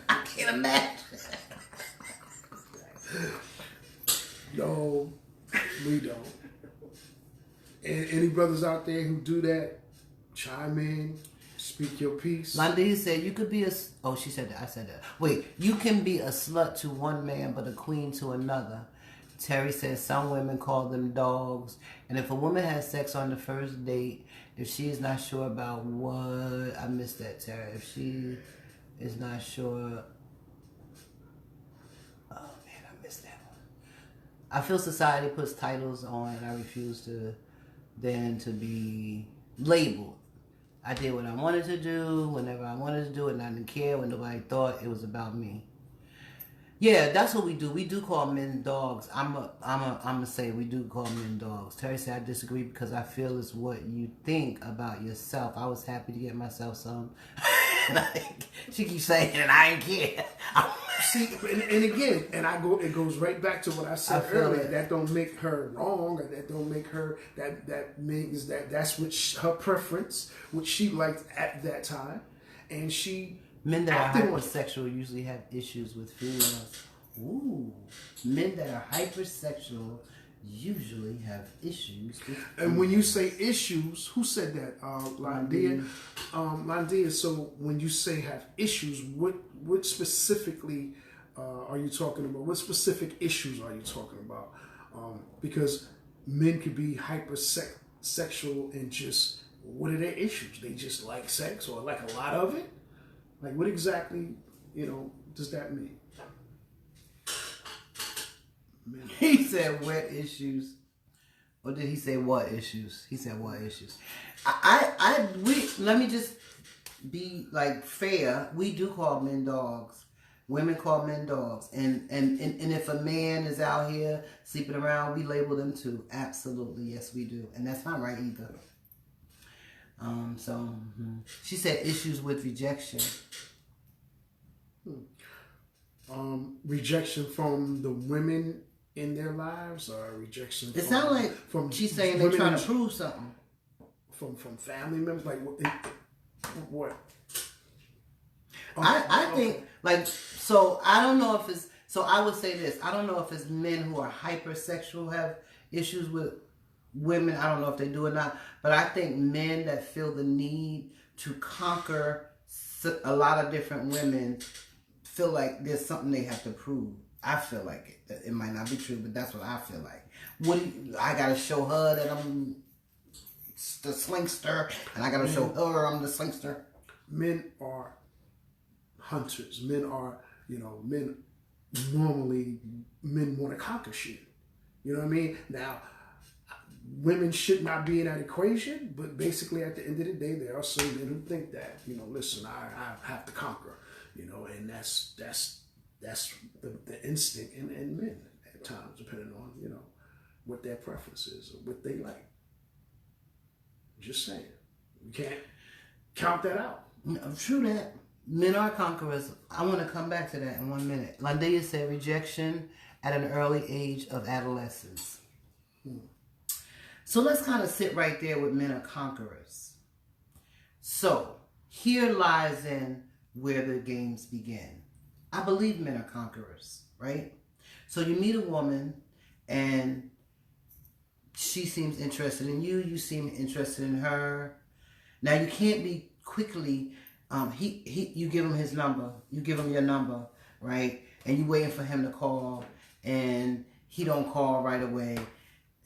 I can't imagine. No, we don't. And any brothers out there who do that, chime in, speak your piece. Landia said you could be oh, she said that. I said that. Wait, you can be a slut to one man, but a queen to another. Terry says some women call them dogs. And if a woman has sex on the first date, if she is not sure about what... I missed that, Terry. If she is not sure... Oh, man, I missed that one. I feel society puts titles on, and I refuse to be labeled. I did what I wanted to do, whenever I wanted to do it, and I didn't care when nobody thought it was about me. Yeah, that's what we do. We do call men dogs. I'm gonna say we do call men dogs. Terry said I disagree because I feel it's what you think about yourself. I was happy to get myself some. She keeps saying it, I ain't care. See, and again, it goes right back to what I said earlier. That don't make her wrong, or that don't make her that means that's what her preference, what she liked at that time, and she. Men that are hypersexual usually have issues with females. Ooh. Men that are hypersexual usually have issues with females. And when you say issues, who said that? Landia? Landia, so when you say have issues, what specifically are you talking about? What specific issues are you talking about? Because men could be hypersexual and just, what are their issues? They just like sex or like a lot of it? Like, what exactly, does that mean? He said what issues? Or did he say what issues? He said what issues? Let me just be like fair. We do call men dogs. Women call men dogs. And if a man is out here sleeping around, we label them too. Absolutely, yes we do. And that's not right either. She said issues with rejection. Rejection from the women in their lives, or rejection? It sounds like from she's saying they're trying to prove something. From family members, like what? I think so. I don't know if it's so. I would say this. I don't know if it's men who are hypersexual have issues with women. I don't know if they do or not, but I think men that feel the need to conquer a lot of different women feel like there's something they have to prove. I feel like it. It might not be true, but that's what I feel like. I gotta show her that I'm the slingster, and I gotta show her I'm the slingster. Men are hunters. Men are, men normally want to conquer shit. You know what I mean? Now, women should not be in that equation, but basically at the end of the day, there are some men who think that, listen, I have to conquer, and that's the instinct in men at times, depending on, what their preference is or what they like. Just saying. You can't count that out. True that. Men are conquerors. I want to come back to that in 1 minute. Landia said rejection at an early age of adolescence. So let's kind of sit right there with men are conquerors. So here lies in where the games begin. I believe men are conquerors, right? So you meet a woman and she seems interested in you. You seem interested in her. Now you can't be quickly, you give him his number. You give him your number, right? And you waiting for him to call, and he don't call right away.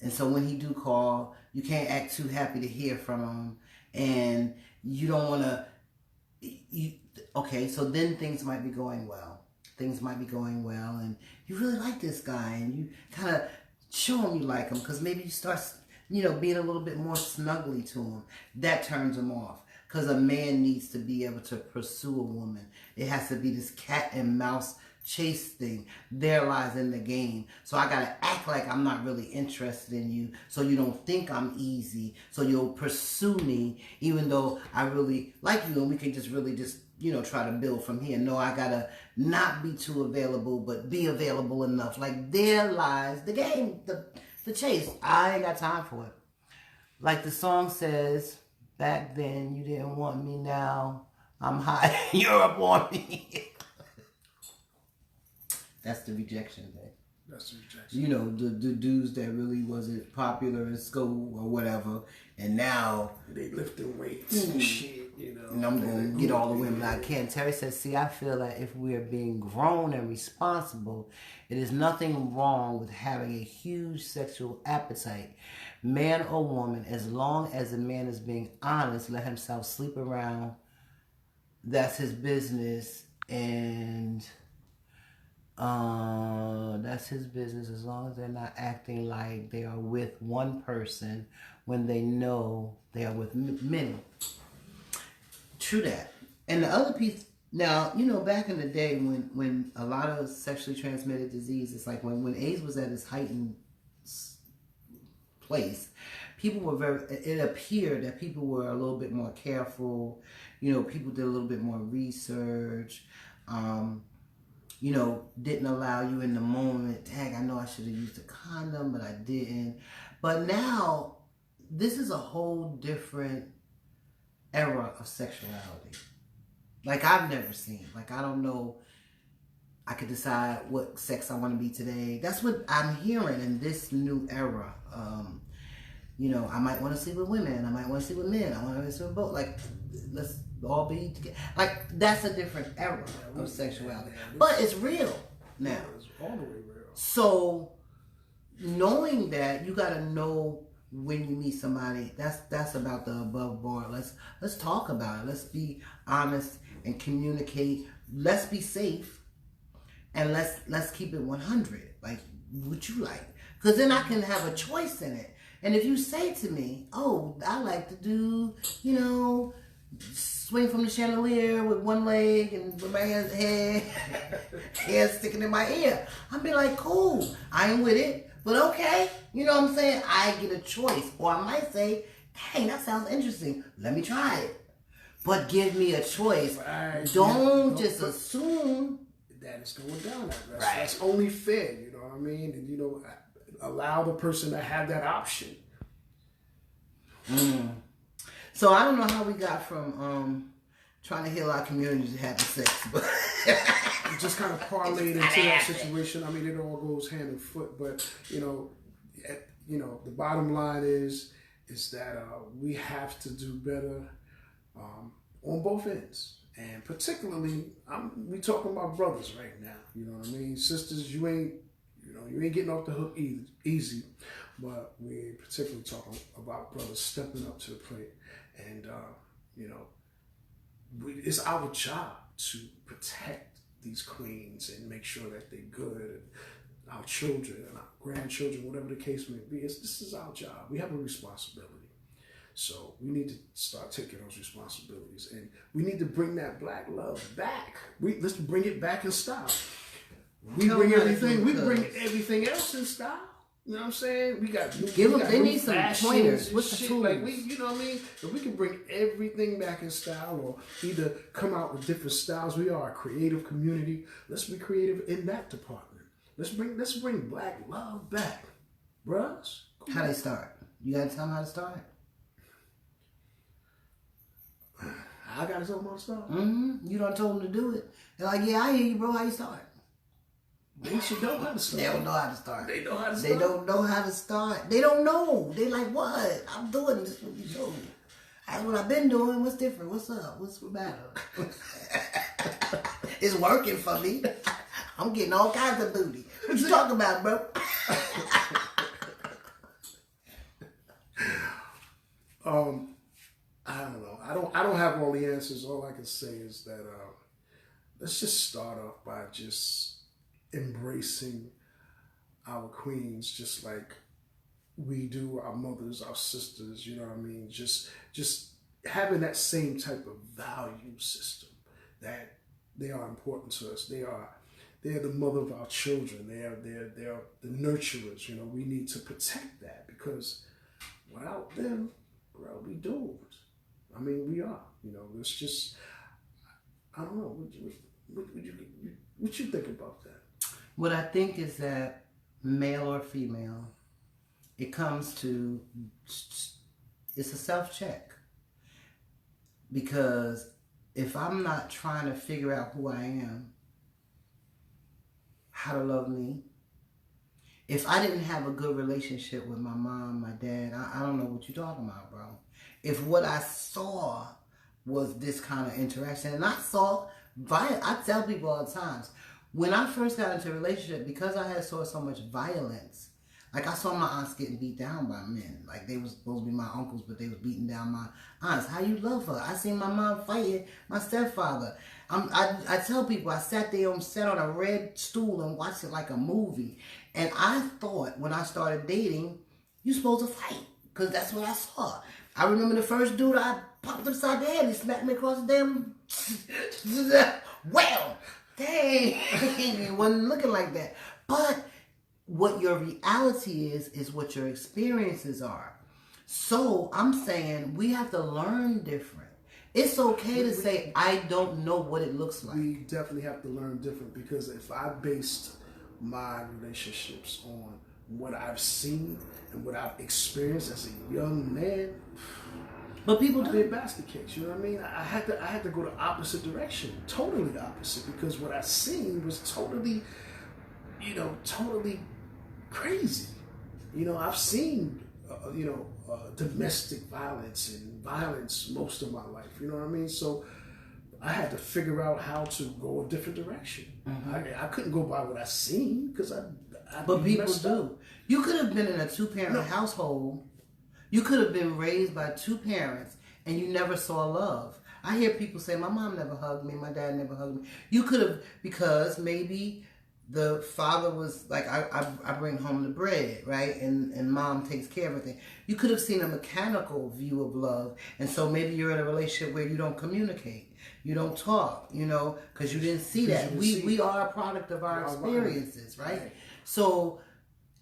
And so when he do call, you can't act too happy to hear from him. And you don't want to... Okay, so then things might be going well. Things might be going well, and you really like this guy, and you kind of show him you like him, because maybe you start, being a little bit more snuggly to him. That turns him off, because a man needs to be able to pursue a woman. It has to be this cat and mouse chase thing. There lies in the game. So I gotta act like I'm not really interested in you, so you don't think I'm easy, so you'll pursue me even though I really like you, and we can just really try to build from here. No, I gotta not be too available, but be available enough. Like, there lies the game, the chase. I ain't got time for it. Like the song says, back then you didn't want me, now I'm high, you're up on me. That's the rejection thing. That's the rejection. The dudes that really wasn't popular in school or whatever, and now they lifting weights and shit, And I'm going to get all the women I can. Terry says, see, I feel that if we're being grown and responsible, it is nothing wrong with having a huge sexual appetite, man or woman, as long as the man is being honest, let himself sleep around. That's his business, and that's his business, as long as they're not acting like they are with one person when they know they are with many. True that. And the other piece, now, back in the day when a lot of sexually transmitted diseases, like when AIDS was at its heightened place, people were it appeared that people were a little bit more careful. People did a little bit more research. Didn't allow you in the moment. Dang, I know I should have used a condom, but I didn't. But now, this is a whole different era of sexuality. Like, I've never seen. Like, I don't know. I could decide what sex I want to be today. That's what I'm hearing in this new era. I might want to sleep with women. I might want to sleep with men. I want to sleep with both. Like, let's all be together. Like, that's a different era of sexuality. But it's real now. It's all the way real. So, knowing that, you got to know when you meet somebody, that's about the above bar. Let's talk about it. Let's be honest and communicate. Let's be safe, and let's keep it 100. Like, what you like, because then I can have a choice in it. And if you say to me, "Oh, I like to do, swing from the chandelier with one leg and with my hair sticking in my ear," I'll be like, "Cool, I ain't with it. But okay," you know what I'm saying? I get a choice. Or I might say, "Dang, that sounds interesting. Let me try it." But give me a choice. Don't just assume that it's going down that way. That's only fair, you know what I mean? And, allow the person to have that option. So I don't know how we got from trying to heal our community to having sex, but it just kind of parlayed into that situation. I mean, it all goes hand in foot, but the bottom line is that we have to do better on both ends, and particularly we talking about brothers right now. You know what I mean? Sisters, you ain't getting off the hook easy, but we're particularly talking about brothers stepping up to the plate, and it's our job to protect these queens and make sure that they're good, and our children and our grandchildren, whatever the case may be. This is our job. We have a responsibility. So we need to start taking those responsibilities, and we need to bring that black love back. Let's bring it back in style. We bring everything else in style. You know what I'm saying? They need some pointers. What's the tools? Like you know what I mean? If we can bring everything back in style, or either come out with different styles. We are a creative community. Let's be creative in that department. Let's bring black love back, bruh. How they start? You gotta tell them how to start. I gotta tell them how to start. You done told them to do it. They're like, "Yeah, I hear you, bro. How you start?" They should know how to start. They don't know how to start. They know how to start. They don't know how to start. They don't know. They like, "What? I'm doing this what you showed me. That's what I've been doing. What's different? What's up? What's the matter?" It's working for me. I'm getting all kinds of booty. What you talking about, bro? I don't know. I don't have all the answers. All I can say is that let's just start off by just embracing our queens, just like we do our mothers, our sisters. You know what I mean? Just having that same type of value system that they are important to us. They're the mother of our children. They're the nurturers. You know, we need to protect that because without them, bro, we doomed. I mean, we are. You know, it's just, I don't know. What you think about that? What I think is that male or female, it comes to, it's a self-check. Because if I'm not trying to figure out who I am, how to love me, if I didn't have a good relationship with my mom, my dad, I don't know what you're talking about, bro. If what I saw was this kind of interaction, and I tell people all the times, when I first got into a relationship, because I saw so much violence, like I saw my aunts getting beat down by men. Like they was supposed to be my uncles, but they was beating down my aunts. How you love her? I seen my mom fighting my stepfather. I tell people I sat on a red stool and watched it like a movie. And I thought when I started dating, you supposed to fight. Because that's what I saw. I remember the first dude I popped upside the head. He smacked me across the damn... well, dang. It wasn't looking like that. But what your reality is what your experiences are. So I'm saying we have to learn different. It's okay to say, I don't know what it looks like. We definitely have to learn different because if I based my relationships on what I've seen and what I've experienced as a young man, but people do. I'd be a basket case, you know what I mean? I had to go the opposite direction, totally the opposite, because what I seen was totally crazy. You know, I've seen, domestic violence and violence most of my life. You know what I mean? So I had to figure out how to go a different direction. Mm-hmm. I couldn't go by what I seen because I But people do. You could have been in a two-parent household. You could have been raised by two parents and you never saw love. I hear people say, my mom never hugged me, my dad never hugged me. You could have, because maybe the father was like, I bring home the bread, right? And mom takes care of everything. You could have seen a mechanical view of love. And so maybe you're in a relationship where you don't communicate. You don't talk, because you didn't see that. We are a product of our experiences, right? So,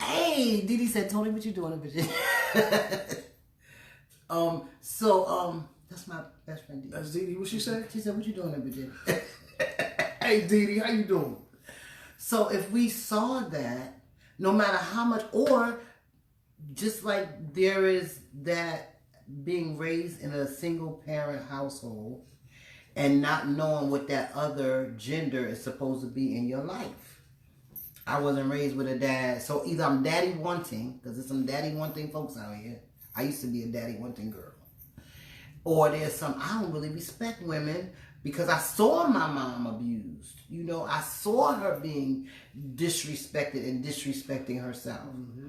hey, Didi said, Tony, what you doing, bitch? That's my best friend, Didi. That's Didi. What she said? She said, what you doing, bitch? Hey, Didi, how you doing? So if we saw that, no matter how much, or just like there is that being raised in a single parent household and not knowing what that other gender is supposed to be in your life. I wasn't raised with a dad, so either I'm daddy wanting, because there's some daddy wanting folks out here. I used to be a daddy wanting girl. Or there's I don't really respect women because I saw my mom abused. I saw her being disrespected and disrespecting herself. Mm-hmm.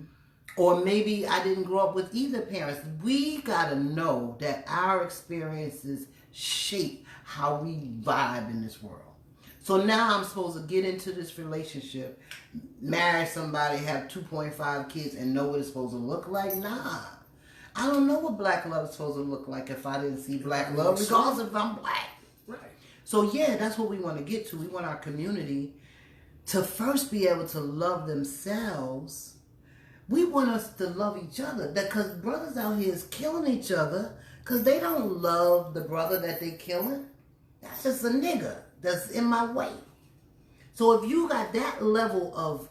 Or maybe I didn't grow up with either parents. We got to know that our experiences shape how we vibe in this world. So now I'm supposed to get into this relationship, marry somebody, have 2.5 kids, and know what it's supposed to look like? Nah. I don't know what black love is supposed to look like if I didn't see black love, regardless if I'm black. Right. So yeah, that's what we want to get to. We want our community to first be able to love themselves. We want us to love each other. Because brothers out here is killing each other because they don't love the brother that they killing. That's just a nigga that's in my way. So if you got that level of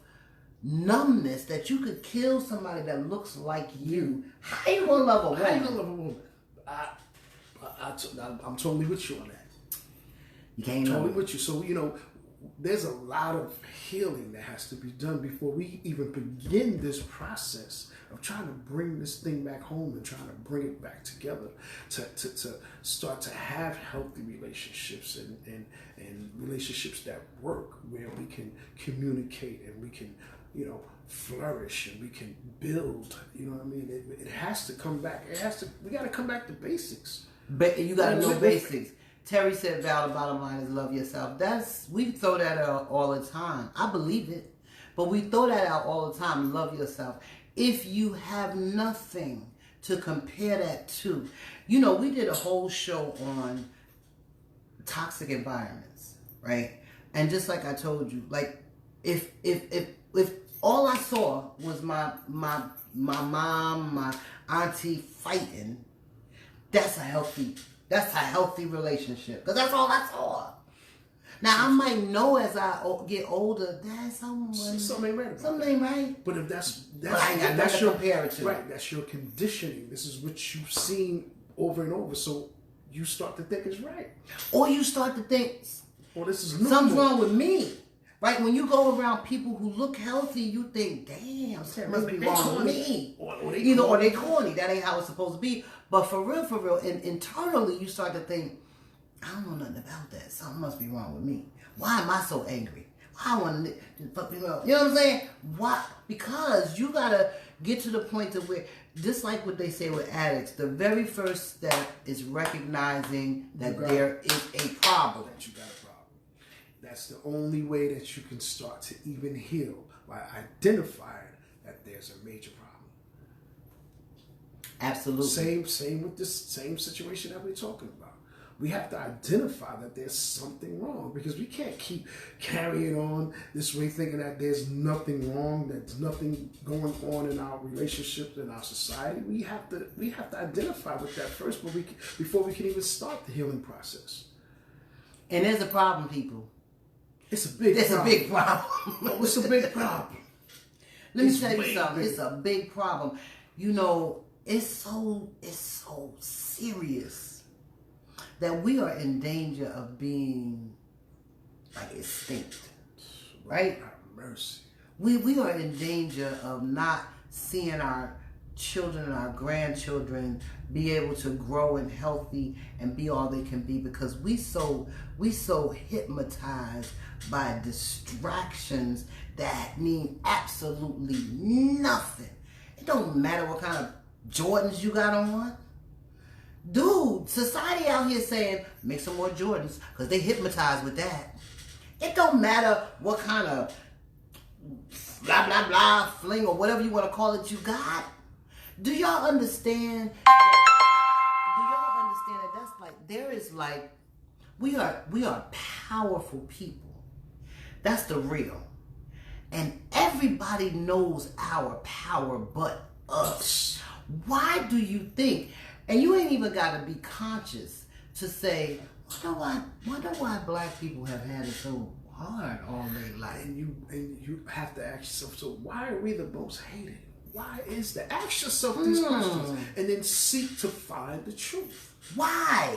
numbness that you could kill somebody that looks like you, how you gonna love a woman? How you gonna love a woman? I'm totally with you on that. You can't totally with you. So there's a lot of healing that has to be done before we even begin this process of trying to bring this thing back home and trying to bring it back together to start to have healthy relationships and relationships that work, where we can communicate and we can flourish and we can build. You know what I mean? It has to come back. We got to come back to basics. But you got to know basics. Terry said, Val, the bottom line is love yourself. We throw that out all the time. I believe it. But we throw that out all the time. Love yourself. If you have nothing to compare that to, we did a whole show on toxic environments, right? And just like I told you, like if all I saw was my mom, my auntie fighting, that's a healthy relationship. Because that's all I saw. Now I might know as I get older that something ain't right. Something ain't right. But if that's your compare it to. Right, that's your conditioning. This is what you've seen over and over. So you start to think it's right. Or you start to think, well, this is normal. Something's wrong with me. Right? When you go around people who look healthy, you think, damn, something must be wrong with me. Or they corny. That ain't how it's supposed to be. But for real, internally you start to think, I don't know nothing about that. Something must be wrong with me. Why am I so angry? Why I want to fuck people up? You know what I'm saying? Why? Because you got to get to the point to where, just like what they say with addicts, the very first step is recognizing that there is a problem. That you got a problem. That's the only way that you can start to even heal, by identifying that there's a major problem. Absolutely. Same with this same situation that we're talking about. We have to identify that there's something wrong, because we can't keep carrying on this way thinking that there's nothing wrong, there's nothing going on in our relationships, in our society. We have to identify with that first before we can even start the healing process. And there's a problem, people. It's a big problem. A big problem. No, it's a big problem. Let me tell you something. It's a big problem. It's so serious that we are in danger of being like extinct, right? Mercy. We are in danger of not seeing our children and our grandchildren be able to grow and healthy and be all they can be, because we so hypnotized by distractions that mean absolutely nothing. It don't matter what kind of Jordans you got on. Dude, society out here saying, make some more Jordans, because they hypnotized with that. It don't matter what kind of blah, blah, blah, fling, or whatever you want to call it you got. Do y'all understand? That that's like, there is like, we are powerful people. That's the real. And everybody knows our power but us. Why do you think? And you ain't even got to be conscious to say, wonder why black people have had it so hard all their life. And you have to ask yourself, so why are we the most hated? Why is that? Ask yourself these questions and then seek to find the truth. Why?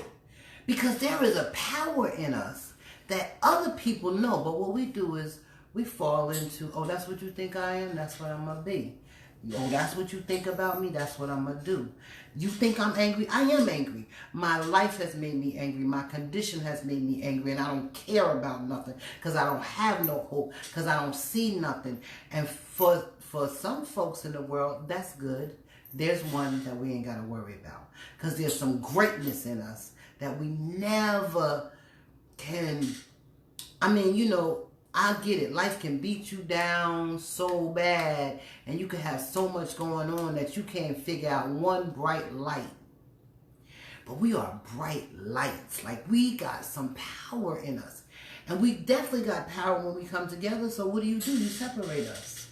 Because there is a power in us that other people know. But what we do is we fall into, oh, that's what you think I am? That's what I'm going to be. Oh, that's what you think about me? That's what I'm going to do. You think I'm angry? I am angry. My life has made me angry. My condition has made me angry. And I don't care about nothing because I don't have no hope, because I don't see nothing. And for some folks in the world, that's good. There's one that we ain't got to worry about, because there's some greatness in us that we never can. I mean, I get it. Life can beat you down so bad, and you can have so much going on that you can't figure out one bright light. But we are bright lights. Like, we got some power in us. And we definitely got power when we come together. So what do? You separate us.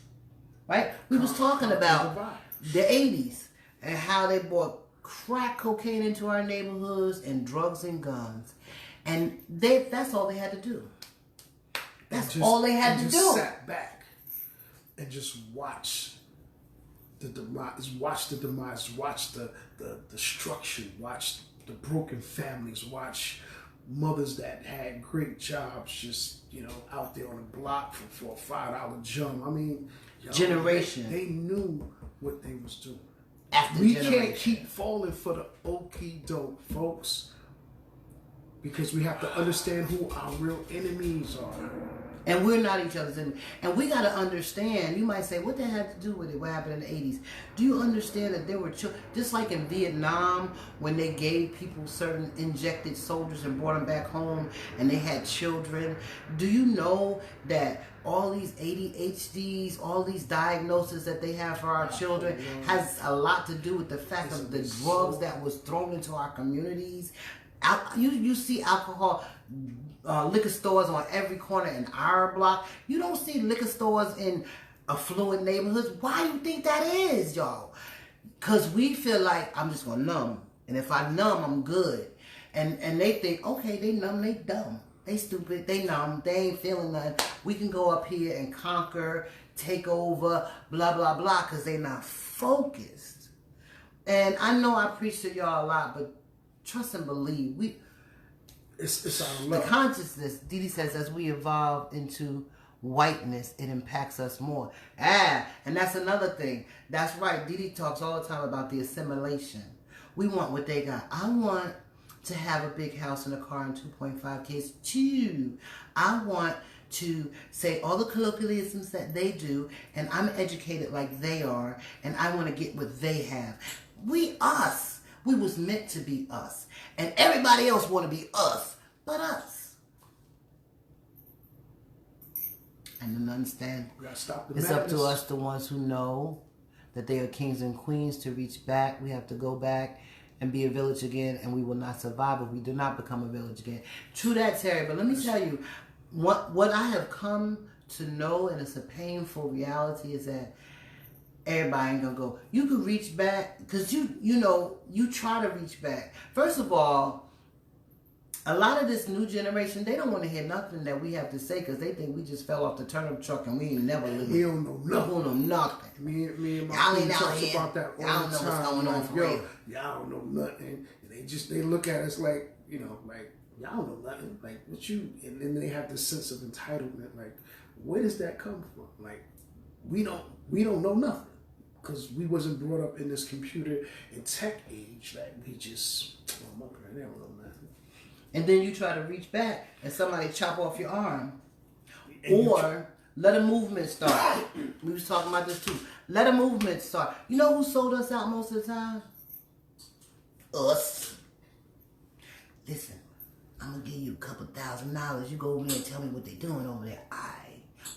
Right? We was talking about the 80s and how they brought crack cocaine into our neighborhoods and drugs and guns. And that's all they had to do. That's all they had to do. Just sat back and just watch the demise, watch the destruction, watch the broken families, watch mothers that had great jobs just, out there on the block for a $5 jump. I mean, generation. They knew what they was doing. We can't keep falling for the okie doke, folks, because we have to understand who our real enemies are. And we're not each other's enemy. And we got to understand, you might say, what that had to do with it? What happened in the 80s? Do you understand that there were children, just like in Vietnam, when they gave people certain injected soldiers and brought them back home and they had children? Do you know that all these ADHDs, all these diagnoses that they have for our children has a lot to do with the fact of the drugs that was thrown into our communities? You see alcohol, liquor stores on every corner in our block. You don't see liquor stores in affluent neighborhoods. Why do you think that is, y'all? Because we feel like, I'm just going to numb. And if I numb, I'm good. And they think, okay, they numb, they dumb. They stupid, they numb, they ain't feeling nothing. We can go up here and conquer, take over, blah, blah, blah, because they not focused. And I know I preach to y'all a lot, but trust and believe. It's our love. The consciousness, Didi says, as we evolve into whiteness, it impacts us more. And that's another thing. That's right. Didi talks all the time about the assimilation. We want what they got. I want to have a big house and a car and 2.5 kids too. I want to say all the colloquialisms that they do, and I'm educated like they are, and I want to get what they have. Us. We was meant to be us. And everybody else want to be us, but us. And to understand, it's up to us, the ones who know that they are kings and queens, to reach back. We have to go back and be a village again, and we will not survive if we do not become a village again. True that, Terry, but let me tell you, what I have come to know, and it's a painful reality, is that everybody ain't gonna go. You could reach back, because you try to reach back. First of all, a lot of this new generation, they don't want to hear nothing that we have to say, because they think we just fell off the turnip truck and we ain't never lived. We don't know nothing. We don't know nothing. Me and my y'all ain't talks out here. about that all Y'all don't the know time. what's going on for real. Y'all don't know nothing. And they look at us like, like, y'all don't know nothing. Like, what you, and then they have this sense of entitlement. Like, where does that come from? Like, we don't know nothing. Because we wasn't brought up in this computer and tech age that we just, my parents, they don't know nothing. And then you try to reach back and somebody chop off your arm. And or let a movement start. We was talking about this too. Let a movement start. You know who sold us out most of the time? Us. Listen, I'm going to give you a couple $1,000. You go over there and tell me what they doing over there.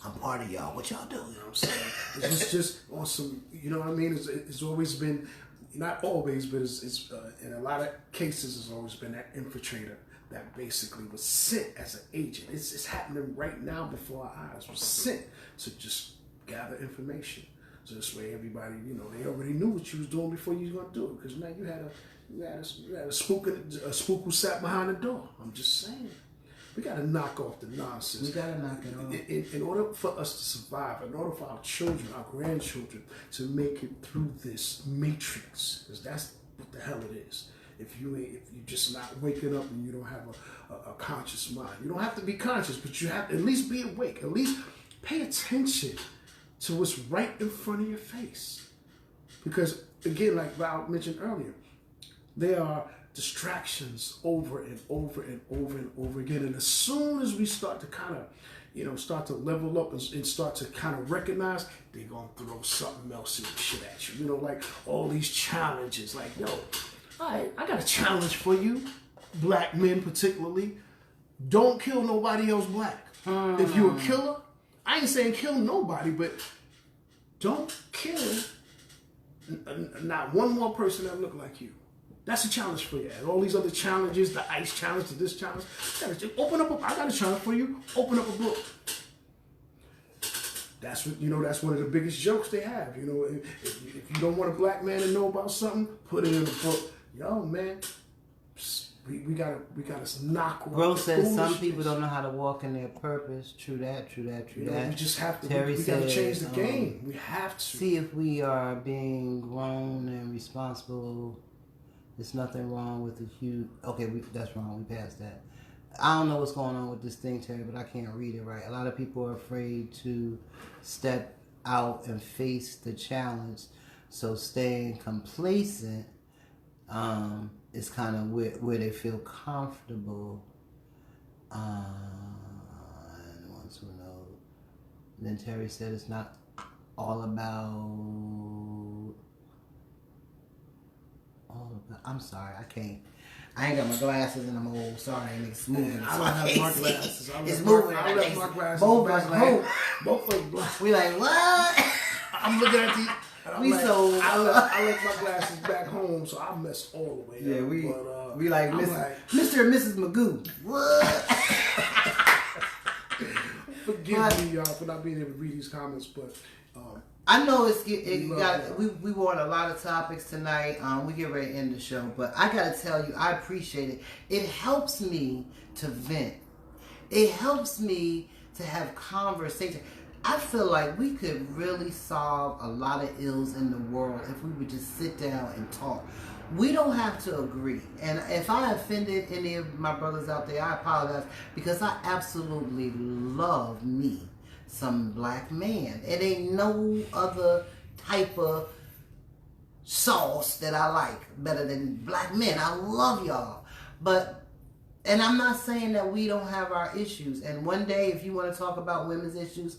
I'm part of y'all. What y'all doing? You know what I'm saying? It's just on some, you know what I mean? It's always been, not always, but it's in a lot of cases, it's always been that infiltrator that basically was sent as an agent. It's happening right now before our eyes. Was sent to just gather information. So this way, everybody, they already knew what you was doing before you was gonna do it. Because now you had a spook who sat behind the door. I'm just saying. We got to knock off the nonsense. We got to knock it off. In order for us to survive, in order for our children, our grandchildren, to make it through this matrix, because that's what the hell it is. If you're just not waking up and you don't have a conscious mind, you don't have to be conscious, but you have to at least be awake. At least pay attention to what's right in front of your face. Because again, like Val mentioned earlier, there are distractions over and over and over and over again. And as soon as we start to kind of, start to level up and start to kind of recognize, they're going to throw something else in the shit at you. Like all these challenges, like, yo, all right, I got a challenge for you, black men particularly. Don't kill nobody else black. If you're a killer, I ain't saying kill nobody, but don't kill not one more person that look like you. That's a challenge for you. And all these other challenges, the ICE challenge, this challenge, open up I got a challenge for you. Open up a book. That's what that's one of the biggest jokes they have. If you don't want a black man to know about something, put it in a book. Yo, man, we gotta knock off. Bro says some people don't know how to walk in their purpose. True that. We just have to. Terry we says, gotta change the game. We have to see if we are being grown and responsible. There's nothing wrong with the huge. Okay, that's wrong. We passed that. I don't know what's going on with this thing, Terry, but I can't read it right. A lot of people are afraid to step out and face the challenge. So staying complacent is kind of where they feel comfortable. And once who knows Then Terry said it's not all about. I'm sorry, I can't. I ain't got my glasses and I'm old. Sorry, and it's moving. I don't have my glasses. It's moving. I left my glasses. Both of them black. We like, what? I'm looking at you. We like, so. I left my glasses back home, so I messed all the way up. Yeah, we like, Mr. and Mrs. Magoo. What? Forgive me, y'all, for not being able to read these comments, but I know we were on a lot of topics tonight. We get ready to end the show, but I gotta tell you, I appreciate it. It helps me to vent. It helps me to have conversation. I feel like we could really solve a lot of ills in the world if we would just sit down and talk. We don't have to agree. And if I offended any of my brothers out there, I apologize, because I absolutely love me some black man. It ain't no other type of sauce that I like better than black men. I love y'all. And I'm not saying that we don't have our issues. And one day, if you want to talk about women's issues,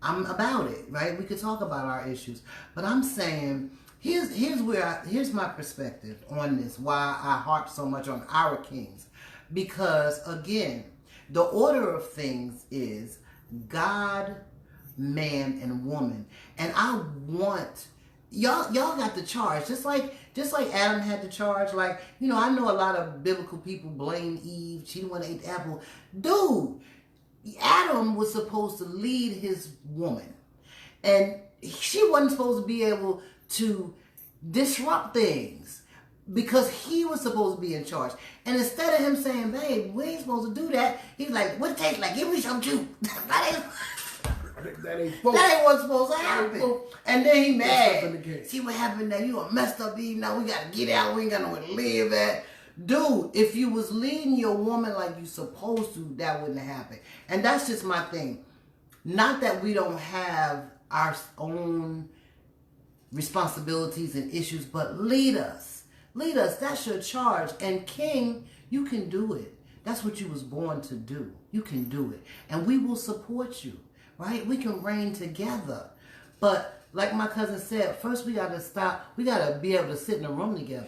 I'm about it, right? We could talk about our issues. But I'm saying, here's my perspective on this, why I harp so much on our kings. Because, again, the order of things is God, man, and woman. And I want y'all got the charge, just like Adam had the charge. Like, I know a lot of biblical people blame Eve. She went and ate the apple. Dude, Adam was supposed to lead his woman, and she wasn't supposed to be able to disrupt things, because he was supposed to be in charge. And instead of him saying, babe, we ain't supposed to do that, he's like, what it tastes like? Give me some juice. That ain't what's supposed to happen. And then he mad. See what happened now? You a messed up Eve. Now we got to get out. We ain't got nowhere to live at. Dude, if you was leading your woman like you supposed to, that wouldn't have happened. And that's just my thing. Not that we don't have our own responsibilities and issues, but lead us. Lead us. That's your charge. And King, you can do it. That's what you was born to do. You can do it. And we will support you, right? We can reign together. But like my cousin said, first we got to stop. We got to be able to sit in a room together.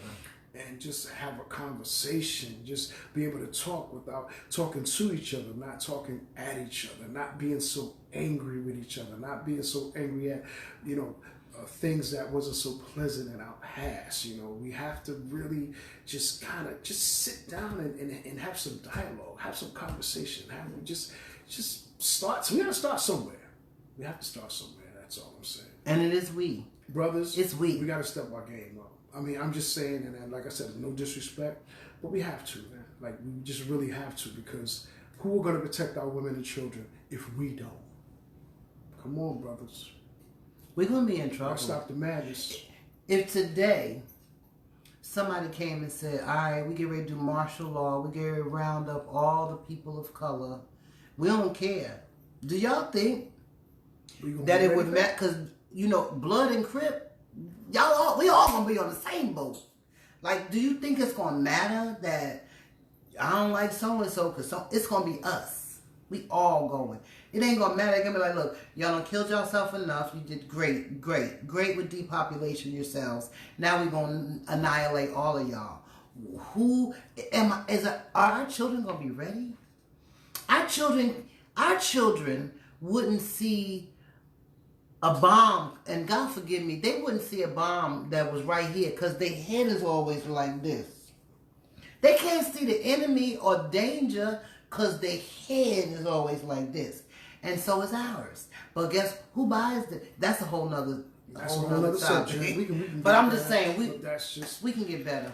And just have a conversation, just be able to talk without talking to each other, not talking at each other, not being so angry with each other, not being so angry at, things that wasn't so pleasant in our past. We have to really just sit down and have some dialogue, have some conversation, just start. So we got to start somewhere. We have to start somewhere. That's all I'm saying. And it is we. Brothers, it's we. We got to step our game up. I mean, I'm just saying, and like I said, no disrespect, but we have to, man. Like, we just really have to, because who are going to protect our women and children if we don't? Come on, brothers. We're going to be in trouble. Stop the madness. If today somebody came and said, all right, we get ready to do martial law, we get ready to round up all the people of color, we don't care. Do y'all think that it would matter? Because, blood and Crip, we all gonna be on the same boat. Like, do you think it's gonna matter that I don't like so and so? Because it's gonna be us. We all going. It ain't gonna matter. It's gonna be like, look, y'all done killed yourself enough. You did great with depopulation yourselves. Now we gonna annihilate all of y'all. Are our children gonna be ready? Our children wouldn't see a bomb, and God forgive me, they wouldn't see a bomb that was right here, because their head is always like this. They can't see the enemy or danger because their head is always like this. And so is ours. But guess who buys it? That's a whole nother subject. But I'm just saying, we can get better.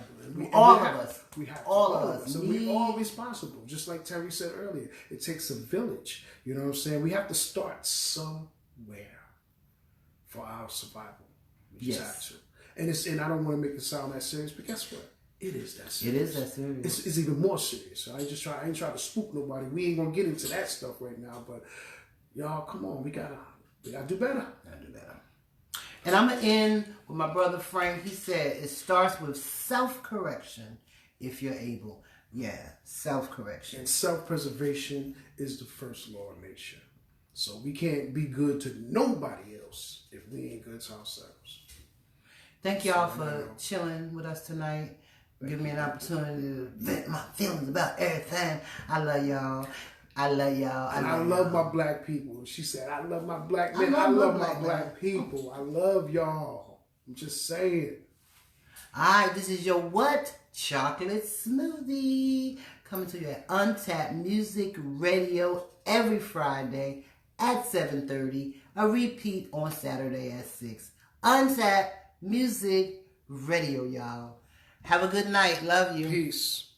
All of us. All of us. So we're all responsible. Just like Terry said earlier, it takes a village. You know what I'm saying? We have to start somewhere for our survival. We just have to. And I don't want to make it sound that serious, but guess what? It is that serious. It is that serious. It's even more serious. So I ain't trying to spook nobody. We ain't gonna get into that stuff right now, but y'all, come on, we gotta do better. And I'm gonna end with my brother Frank. He said it starts with self-correction if you're able. Yeah, self-correction. And self-preservation is the first law of nature. So we can't be good to nobody else if we ain't good to ourselves. Thank y'all for chilling with us tonight. Give me an opportunity to vent my feelings about everything. I love y'all. I love y'all. And I love my black people. She said, I love my black men. I love my black people. I love y'all. I'm just saying. Alright, this is your what? Chocolate smoothie. Coming to you at Untapped Music Radio every Friday at 7:30. A repeat on Saturday at 6. Untapped Music Radio, y'all. Have a good night. Love you. Peace.